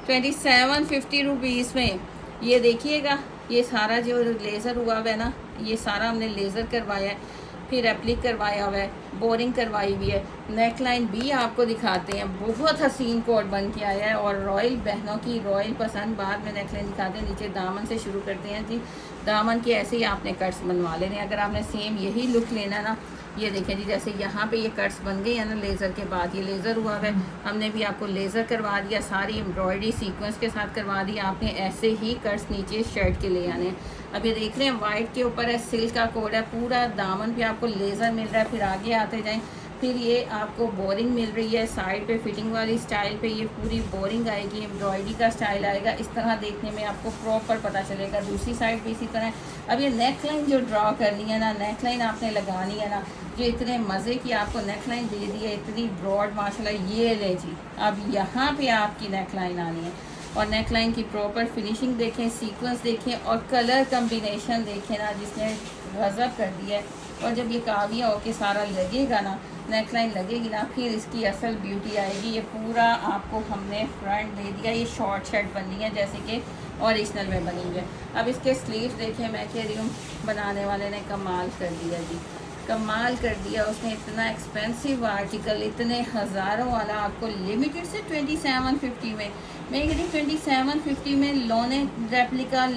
2750 रुपीज़ में। ये देखिएगा, ये सारा जो लेज़र हुआ हुआ है ना, ये सारा हमने लेज़र करवाया है, फिर एप्लिक करवाया हुआ है, बोरिंग करवाई हुई है। नेक लाइन भी आपको दिखाते हैं, बहुत हसीन कोट बन के आया है। और रॉयल बहनों की रॉयल पसंद, बाद में नेक लाइन दिखाते हैं। नीचे दामन से शुरू करते हैं जी। दामन के ऐसे ही आपने कट्स बनवा लेने। अगर आपने सेम यही लुक लेना ना, ये देखें जी, जैसे यहाँ पे ये कट्स बन गए हैं ना लेज़र के बाद, ये लेज़र हुआ है, हमने भी आपको लेज़र करवा दिया, सारी एम्ब्रॉयडरी सीक्वेंस के साथ करवा दी। आपने ऐसे ही कट्स नीचे शर्ट के ले आने हैं। अब ये देख रहे हैं, वाइट के ऊपर है, सिल्क का कोड है, पूरा दामन पे आपको लेज़र मिल रहा है। फिर आगे आते जाएं, फिर ये आपको बोरिंग मिल रही है साइड पे, फिटिंग वाली स्टाइल पे ये पूरी बोरिंग आएगी, एम्ब्रॉयडरी का स्टाइल आएगा। इस तरह देखने में आपको प्रॉपर पता चलेगा। दूसरी साइड भी इसी तरह। अब ये नेक लाइन जो ड्रॉ करनी है ना, नेक लाइन आपने लगानी है ना, जो इतने मज़े की आपको नेक लाइन दे दी है, इतनी ब्रॉड माशाल्लाह। ये ले जी, अब यहाँ पे आपकी नेक लाइन आनी है और नेक लाइन की प्रॉपर फिनिशिंग देखें, सीक्वेंस देखें और कलर कम्बिनेशन देखें ना, जिसने गज़ब कर दिया है। और जब ये काविया होके सारा लगेगा ना, नेक लाइन लगेगी ना, फिर इसकी असल ब्यूटी आएगी। ये पूरा आपको हमने फ्रंट दे दिया, ये शॉर्ट शर्ट बनी है जैसे कि ओरिजिनल में बनी हुई है। अब इसके स्लीव्स देखें, मैं कह रही हूँ बनाने वाले ने कमाल कर दिया जी, कमाल कर दिया। उसने इतना एक्सपेंसिव आर्टिकल, इतने हज़ारों वाला आपको लिमिटेड से 2750 में, मैं कह रही 2750 में लोने रेप्लिका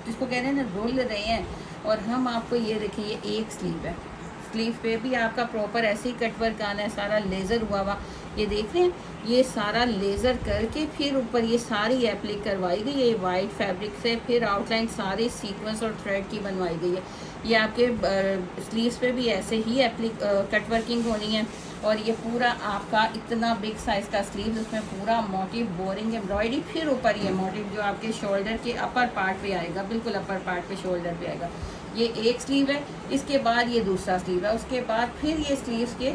जिसको कह रहे हैं ना, रोल रहे हैं। और हम आपको ये देखिए, ये एक स्लीव है, स्लीव पे भी आपका प्रॉपर ऐसे ही कटवर्क आना है, सारा लेज़र हुआ हुआ। ये देख रहे हैं, ये सारा लेज़र करके फिर ऊपर ये सारी एप्लिक करवाई गई है वाइट फैब्रिक से। फिर आउटलाइन सारी सीक्वेंस और थ्रेड की बनवाई गई है। ये आपके स्लीव्स पे भी ऐसे ही एप्लिक कटवर्किंग होनी है। और ये पूरा आपका इतना बिग साइज़ का स्लीव, उसमें पूरा मोटिव बोरिंग एम्ब्रॉयडरी, फिर ऊपर ये मोटिव जो आपके शोल्डर के अपर पार्ट पे आएगा, बिल्कुल अपर पार्ट पे शोल्डर पे आएगा। ये एक स्लीव है, इसके बाद ये दूसरा स्लीव है, उसके बाद फिर ये स्लीव्स के,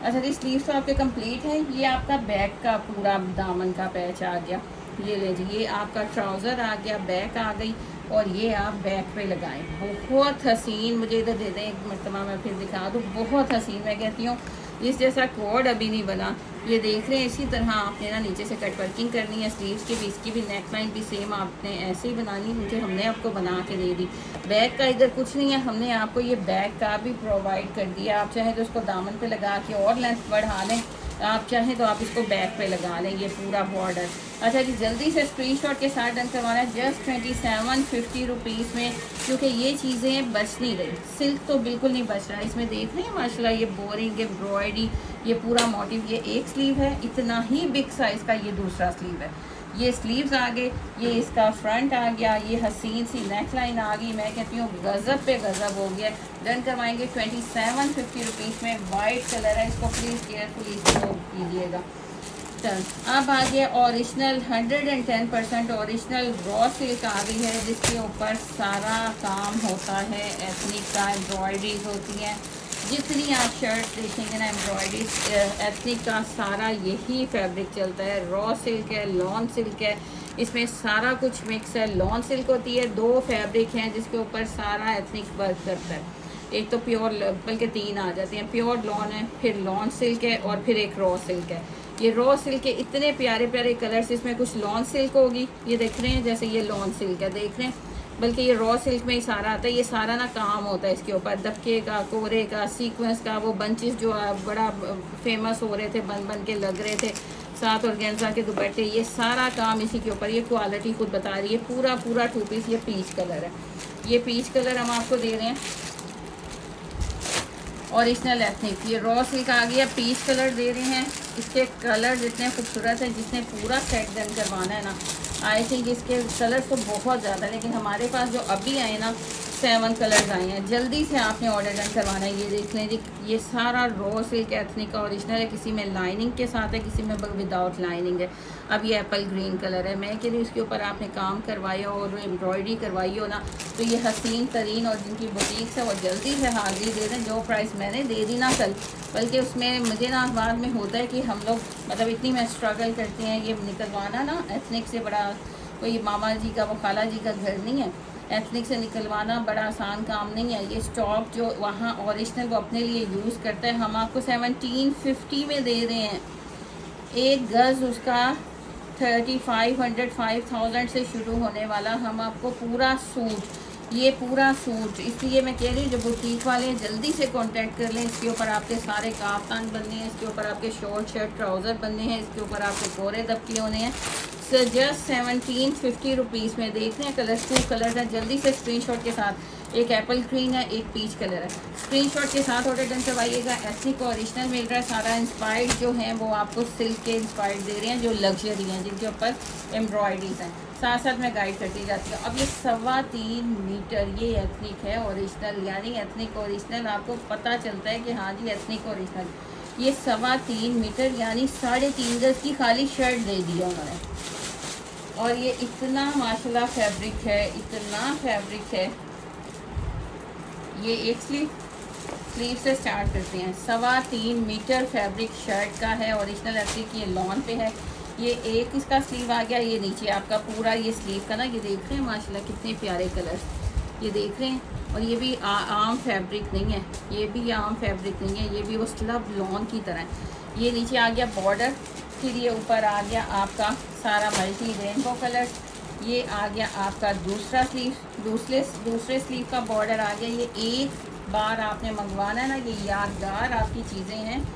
अच्छा जी स्लीव्स तो आपके कंप्लीट है। ये आपका बैक का पूरा दामन का पैच आ गया, ये ले जी, ये आपका ट्राउज़र आ गया, बैक आ गई, और ये आप बैक पे लगाएं। बहुत हसीन, मुझे इधर दे दें एक मरतबा, मैं फिर दिखा दूँ, बहुत हसीन। मैं कहती हूँ इस जैसा कोड अभी नहीं बना। ये देख रहे हैं, इसी तरह आपने ना नीचे से कट वर्किंग करनी है स्लीव्स की भी, इसकी भी नेक लाइन भी सेम आपने ऐसे ही बनानी, मुझे हमने आपको बना के दे दी। बैक का इधर कुछ नहीं है, हमने आपको ये बैक का भी प्रोवाइड कर दिया। आप चाहें तो उसको दामन पे लगा के और लेंथ बढ़ा लें, आप चाहें तो आप इसको बैक पे लगा लें, ये पूरा बॉर्डर। अच्छा जी, जल्दी से स्क्रीनशॉट के साथ डन करवाना है जस्ट 2750 रुपीज़ में, क्योंकि ये चीज़ें बच नहीं रही। सिल्क तो बिल्कुल नहीं बच रहा है इसमें, देख रहे हैं माशाल्लाह, ये बोरिंग एम्ब्रॉयडरी, ये पूरा मोटिव। ये एक स्लीव है, इतना ही बिग साइज़ का ये दूसरा स्लीव है। ये स्लीव्स आ गए, ये इसका फ्रंट आ गया, ये हसीन सी नेक लाइन आ गई। मैं कहती हूँ गज़ब पे गज़ब हो गया। डन करवाएंगे 2750 रुपीज़ में। वाइट कलर है, इसको प्लीज़ केयरफुली इसको कीजिएगा। चल, अब आ गया ओरिजिनल 110% ओरिजिनल रॉ सिल्क आ गई है, जिसके ऊपर सारा काम होता है, एथनिक का एम्ब्रॉयडरीज होती हैं। जितनी आप शर्ट देखेंगे ना, एम्ब्रॉयडरी एथनिक का सारा यही फैब्रिक चलता है। रॉ सिल्क है, लॉन सिल्क है, इसमें सारा कुछ मिक्स है। लॉन सिल्क होती है, 2 फैब्रिक हैं जिसके ऊपर सारा एथनिक वर्क करता है। एक तो प्योर, बल्कि 3 आ जाते हैं, प्योर लॉन है, फिर लॉन सिल्क है, और फिर एक रॉ सिल्क है। ये रॉ सिल्क के इतने प्यारे प्यारे कलर्स, इसमें कुछ लॉन सिल्क होगी, ये देख रहे हैं, जैसे ये लॉन सिल्क है, देख रहे हैं, बल्कि ये रॉ सिल्क में ही सारा आता है। ये सारा ना काम होता है इसके ऊपर, दबके का, कोरे का, सीक्वेंस का, वो बंचेस जो बड़ा फेमस हो रहे थे, बन बन के लग रहे थे, साथ ऑर्गेन्जा के दुपट्टे, ये सारा काम इसी के ऊपर। ये क्वालिटी खुद बता रही है। पूरा पूरा 2 पीस ये पीच कलर है। ये पीच कलर हम आपको दे रहे हैं ओरिजिनल एथनिक। ये रॉ सिल्क आ गया, पीच कलर दे रहे हैं। इसके कलर इतने खूबसूरत हैं, जिसने पूरा सेट डन करवाना है ना, आई थिंक इसके कलर्स तो बहुत ज़्यादा, लेकिन हमारे पास जो अभी आए ना 7 कलर्स आए हैं। जल्दी से आपने ऑर्डर डन करवाना है। ये देख लें जी, ये सारा रॉ सिल्क एथनिक का ओरिजिनल है। किसी में लाइनिंग के साथ है, किसी में विदाउट लाइनिंग है। अब ये एप्पल ग्रीन कलर है। मैं कह रही हूँ इसके ऊपर आपने काम करवाया हो और एम्ब्रॉयडरी करवाई हो ना, तो ये हसीन तरीन, और जिनकी बुटीक से वो जल्दी से हाजिरी दे दें। जो प्राइस मैंने दे दी ना कल, बल्कि उसमें मुझे ना बाद में होता है कि हम लोग मतलब इतनी मैं स्ट्रगल करती हैं ये निकलवाना ना एथनिक से। बड़ा कोई मामा जी का वो खाला जी का घर नहीं है। एथनिक से निकलवाना बड़ा आसान काम नहीं है। ये स्टॉक जो वहाँ ओरिजिनल वो अपने लिए यूज़ करता है। हम आपको 1750 में दे रहे हैं। एक गज़ उसका 3500 5000 से शुरू होने वाला। हम आपको पूरा सूट, ये पूरा सूट, इसलिए मैं कह रही हूँ जो बुटीक वाले हैं जल्दी से कांटेक्ट कर लें। इसके ऊपर आपके सारे काफ्तान बनने हैं, इसके ऊपर आपके शॉर्ट शर्ट ट्राउज़र बनने हैं, इसके ऊपर आपके कोरे दबके होने हैं। सो जस्ट 1750 रुपीज़ में देख रहे हैं। कलर्स 2 कलर है। जल्दी से स्क्रीनशॉट के साथ, एक एप्पल ग्रीन है, एक पीच कलर है, स्क्रीनशॉट के साथ ऑर्डर डन करवाइएगा। एथनिक ओरिजिनल मिल रहा है। सारा इंस्पायर्ड जो है वो आपको सिल्क के इंस्पायर्ड दे रहे हैं, जो लग्जरी हैं, जिनके ऊपर एम्ब्रॉयडरीज हैं। साथ साथ मैं गाइड करती जाती हूँ। अब ये 3.25 मीटर ये एथनिक है ओरिजिनल, यानी एथनिक ओरिजिनल आपको पता चलता है कि हाँ जी एथनिक ओरिजिनल। ये 3.25 मीटर यानी 3.5 गज की खाली शर्ट दे दी है उन्होंने। और ये इतना माशाल्लाह फैब्रिक है, इतना फैब्रिक है। ये एक स्लीव से स्टार्ट करते हैं। 3.25 मीटर फैब्रिक शर्ट का है ओरिजिनल एथनिक। ये लॉन पे है। ये एक इसका स्लीव आ गया। ये नीचे आपका पूरा ये स्लीव का ना, ये देख रहे हैं माशाल्लाह कितने प्यारे कलर्स, ये देख रहे हैं। और ये भी आम फैब्रिक नहीं है, ये भी आम फैब्रिक नहीं है, ये भी वो स्लब लॉन की तरह है। ये नीचे आ गया बॉर्डर, फिर ये ऊपर आ गया आपका सारा मल्टी रेनबो कलर। ये आ गया आपका दूसरा स्लीव, दूसरे स्लीव का बॉर्डर आ गया। ये एक बार आपने मंगवाना है ना, ये यादगार आपकी चीज़ें हैं।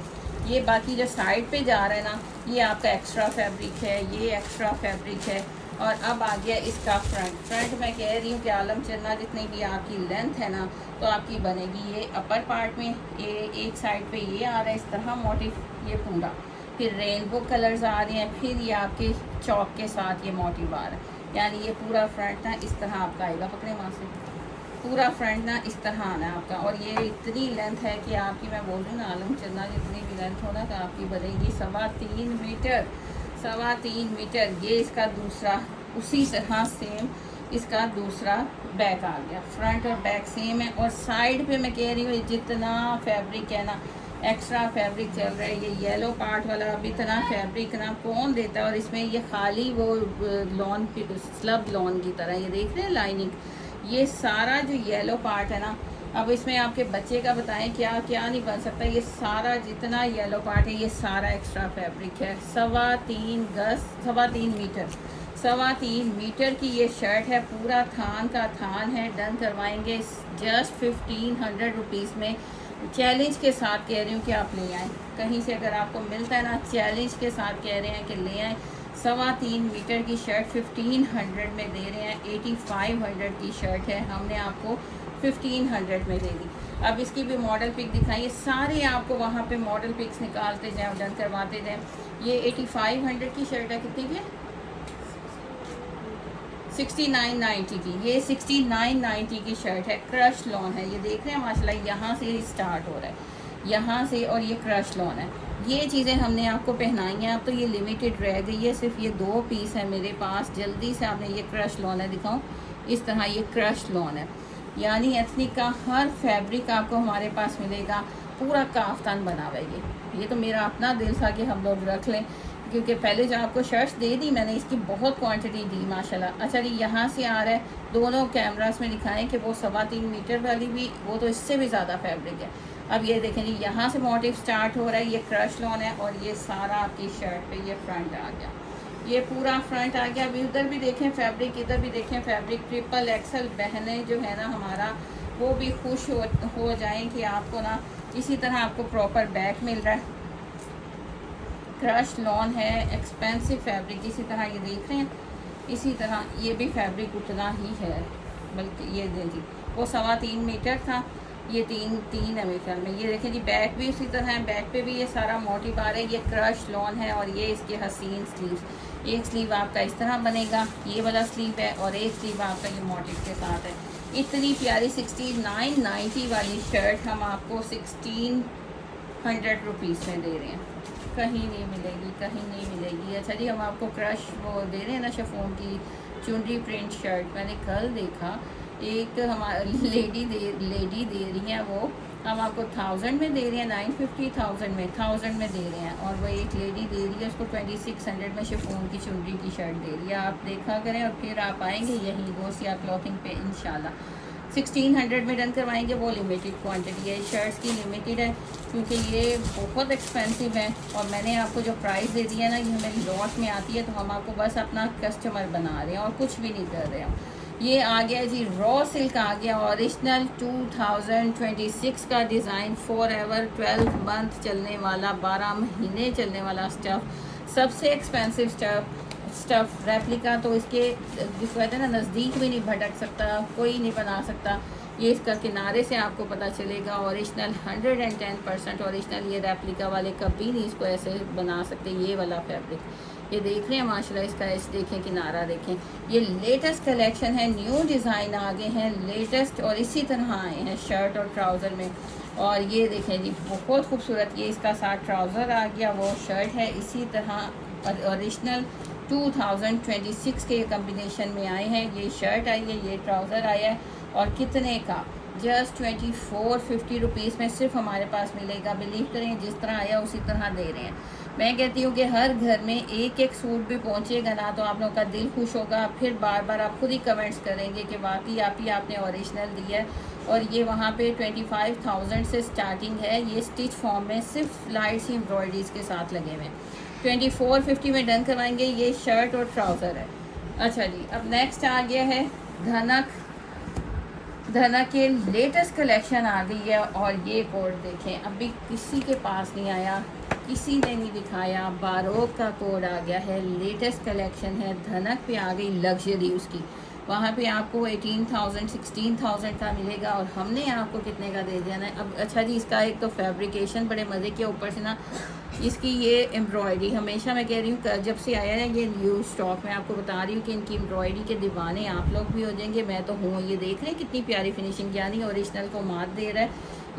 ये बाकी जो साइड पे जा रहा है ना, ये आपका एक्स्ट्रा फैब्रिक है, ये एक्स्ट्रा फैब्रिक है। और अब आ गया इसका फ्रंट मैं कह रही हूँ कि आलम चन्ना जितनी भी आपकी लेंथ है ना तो आपकी बनेगी। ये अपर पार्ट में ये एक साइड पे ये आ रहा है इस तरह मोटिव, ये पूरा, फिर रेनबो कलर्स आ रहे हैं, फिर ये आपके चौक के साथ ये मोटिव आ रहा है। यानी ये पूरा फ्रंट ना इस तरह आपका आएगा, पकड़े वहाँ से, पूरा फ्रंट ना इस तरह आना है आपका। और ये इतनी लेंथ है कि आपकी, मैं बोल रही हूँ ना आलम चन्ना जितनी भी लेंथ हो ना तो आपकी बनेगी 3.25 मीटर, 3.25 मीटर। ये इसका दूसरा, उसी तरह सेम इसका दूसरा बैक आ गया। फ्रंट और बैक सेम है। और साइड पे मैं कह रही हूँ जितना फैब्रिक है ना, एक्स्ट्रा फैब्रिक चल रहा है। ये येलो पार्ट वाला अब इतना फैब्रिक ना कौन देता है। और इसमें ये खाली वो लॉन, स्लब लॉन की तरह, ये देख रहे हैं लाइनिंग, ये सारा जो येलो पार्ट है ना, अब इसमें आपके बच्चे का बताएं क्या क्या नहीं बन सकता। ये सारा जितना येलो पार्ट है ये सारा एक्स्ट्रा फैब्रिक है। 3.25 गज, 3.25 मीटर, 3.25 मीटर की ये शर्ट है। पूरा थान का थान है। डन करवाएंगे जस्ट 1500 रुपीज़ में। चैलेंज के साथ कह रही हूँ कि आप ले आएँ, कहीं से अगर आपको मिलता है ना, चैलेंज के साथ कह रहे हैं कि ले आएँ। 3.25 मीटर की शर्ट 1500 में दे रहे हैं। 8500 की शर्ट है, हमने आपको 1500 में दे दी। अब इसकी भी मॉडल पिक दिखाइए, सारे आपको वहाँ पे मॉडल पिक्स निकालते जाएँ और डन करवाते जाएँ। ये 8500 की शर्ट है, कितनी की? 6990 की। ये 6990 की शर्ट है, क्रश लॉन है। ये देख रहे हैं माशाल्लाह, यहाँ से स्टार्ट हो रहा है, यहाँ से, और ये क्रश लॉन है। ये चीज़ें हमने आपको पहनाई हैं। अब तो ये लिमिटेड रह गई है, सिर्फ ये 2 पीस है मेरे पास। जल्दी से आपने, ये क्रश लॉन है, दिखाऊं इस तरह, ये क्रश लॉन है। यानी एथनिक का हर फैब्रिक आपको हमारे पास मिलेगा। पूरा काफ्तान बना हुआ है। ये तो मेरा अपना दिल था कि हम लोग रख लें, क्योंकि पहले जो आपको शर्ट्स दे दी मैंने, इसकी बहुत क्वांटिटी दी माशाल्लाह। अच्छा जी, यहाँ से आ रहा है, दोनों कैमरास में दिखाएं कि वो 3.25 मीटर वाली भी, वो तो इससे भी ज़्यादा फैब्रिक है। अब ये देखें जी, यहाँ से मोटिव स्टार्ट हो रहा है। ये क्रश लॉन है और ये सारा आपकी शर्ट पे ये फ्रंट आ गया, ये पूरा फ्रंट आ गया। अभी उधर भी देखें फैब्रिक, इधर भी देखें फैब्रिक। ट्रिपल एक्सल बहनें जो है ना हमारा, वो भी खुश हो जाएं कि आपको ना इसी तरह आपको प्रॉपर बैक मिल रहा है। क्रश लॉन है, एक्सपेंसिव फैब्रिक। इसी तरह ये देख रहे हैं, इसी तरह ये भी फैब्रिक उतना ही है, बल्कि ये देखिए वो 3.25 मीटर था, ये तीन है मेरे ख्याल में। ये देखें जी बैक भी उसी तरह है, बैक पे भी ये सारा मोटिव आ रहा है। ये क्रश लॉन है और ये इसके हसीन स्लीव्स। एक स्लीव आपका इस तरह बनेगा, ये वाला स्लीव है, और एक स्लीव आपका ये मोटिव के साथ है। इतनी प्यारी 69.90 वाली शर्ट हम आपको 1600 रुपीज़ में दे रहे हैं। कहीं नहीं मिलेगी, कहीं नहीं मिलेगी। अच्छा जी, हम आपको क्रश वो दे रहे हैं ना, शिफॉन की चुनरी प्रिंट शर्ट। मैंने कल देखा एक हमारी लेडी दे रही हैं, वो हम आपको 1000 में दे रहे हैं, 950 1000 में दे रहे हैं। और वो एक लेडी दे रही है उसको 2600 में शिफॉन की चुनरी की शर्ट दे रही है। आप देखा करें और फिर आप आएंगे यहीं गोसिया क्लॉथिंग पे इंशाल्लाह। 1600 में डन करवाएंगे। वो लिमिटेड क्वांटिटी है, शर्ट्स की लिमिटेड है, क्योंकि ये बहुत एक्सपेंसिव है। और मैंने आपको जो प्राइस दे दी है ना, ये हमारी लॉट में आती है, तो हम आपको बस अपना कस्टमर बना रहे हैं और कुछ भी नहीं कर रहे हैं। ये आ गया जी रॉ सिल्क आ गया, ओरिजिनल 2026 का डिज़ाइन, फॉर एवर 12 मंथ चलने वाला, 12 महीने चलने वाला स्टफ़, सबसे एक्सपेंसिव स्टफ़ रेप्लिका। तो इसके जिस कहते हैं ना, नज़दीक भी नहीं भटक सकता, कोई नहीं बना सकता। ये इसका किनारे से आपको पता चलेगा, ओरिजिनल 110% ओरिजिनल। ये रेप्लिका वाले कभी नहीं इसको ऐसे बना सकते। ये वाला फैब्रिक ये देख रहे हैं माशाल्लाह, इसका ऐसे देखें, किनारा देखें। ये लेटेस्ट कलेक्शन है, न्यू डिज़ाइन आ गए हैं लेटेस्ट, और इसी तरह आए हैं शर्ट और ट्राउज़र में। और ये देखें जी बहुत खूबसूरत, ये इसका साथ ट्राउज़र आ गया, वो शर्ट है। इसी तरह ओरिजिनल 2026 के कम्बिनेशन में आए हैं। ये शर्ट आई है, ये ट्राउज़र आया है, और कितने का, जस्ट 2450 रुपीज़ में सिर्फ हमारे पास मिलेगा। बिलीव करें, जिस तरह आया उसी तरह दे रहे हैं। मैं कहती हूँ कि हर घर में एक एक सूट भी पहुँचेगा ना, तो आप लोगों का दिल खुश होगा। फिर बार बार आप खुद ही कमेंट्स करेंगे कि वाकई आप ही आपने ओरिजिनल दिया है। और ये वहाँ पे 25,000 से स्टार्टिंग है। ये स्टिच फॉर्म में सिर्फ लाइट सी एम्ब्रॉयडरीज़ के साथ लगे हुए हैं। 2450 में डन करवाएंगे। ये शर्ट और ट्राउज़र है। अच्छा जी, अब नेक्स्ट आ गया है धनक के लेटेस्ट कलेक्शन आ गई है। और ये कोड देखें, अभी किसी के पास नहीं आया, किसी ने नहीं दिखाया। बारोक का कोड आ गया है, लेटेस्ट कलेक्शन है। धनक पे आ गई लग्जरी उसकी, वहाँ पे आपको 18,000 16,000 का मिलेगा, और हमने आपको कितने का दे दिया ना। अब अच्छा जी, इसका एक तो फैब्रिकेशन बड़े मज़े के, ऊपर से ना इसकी ये एम्ब्रॉयडरी, हमेशा मैं कह रही हूँ जब से आया है ये न्यू स्टॉक, मैं आपको बता रही हूँ कि इनकी एम्ब्रॉयडरी के दीवाने आप लोग भी हो जाएंगे, मैं तो हूँ। ये देख रहे हैं कितनी प्यारी फिनिशिंग, यानी ओरिजिनल को मात दे रहा है।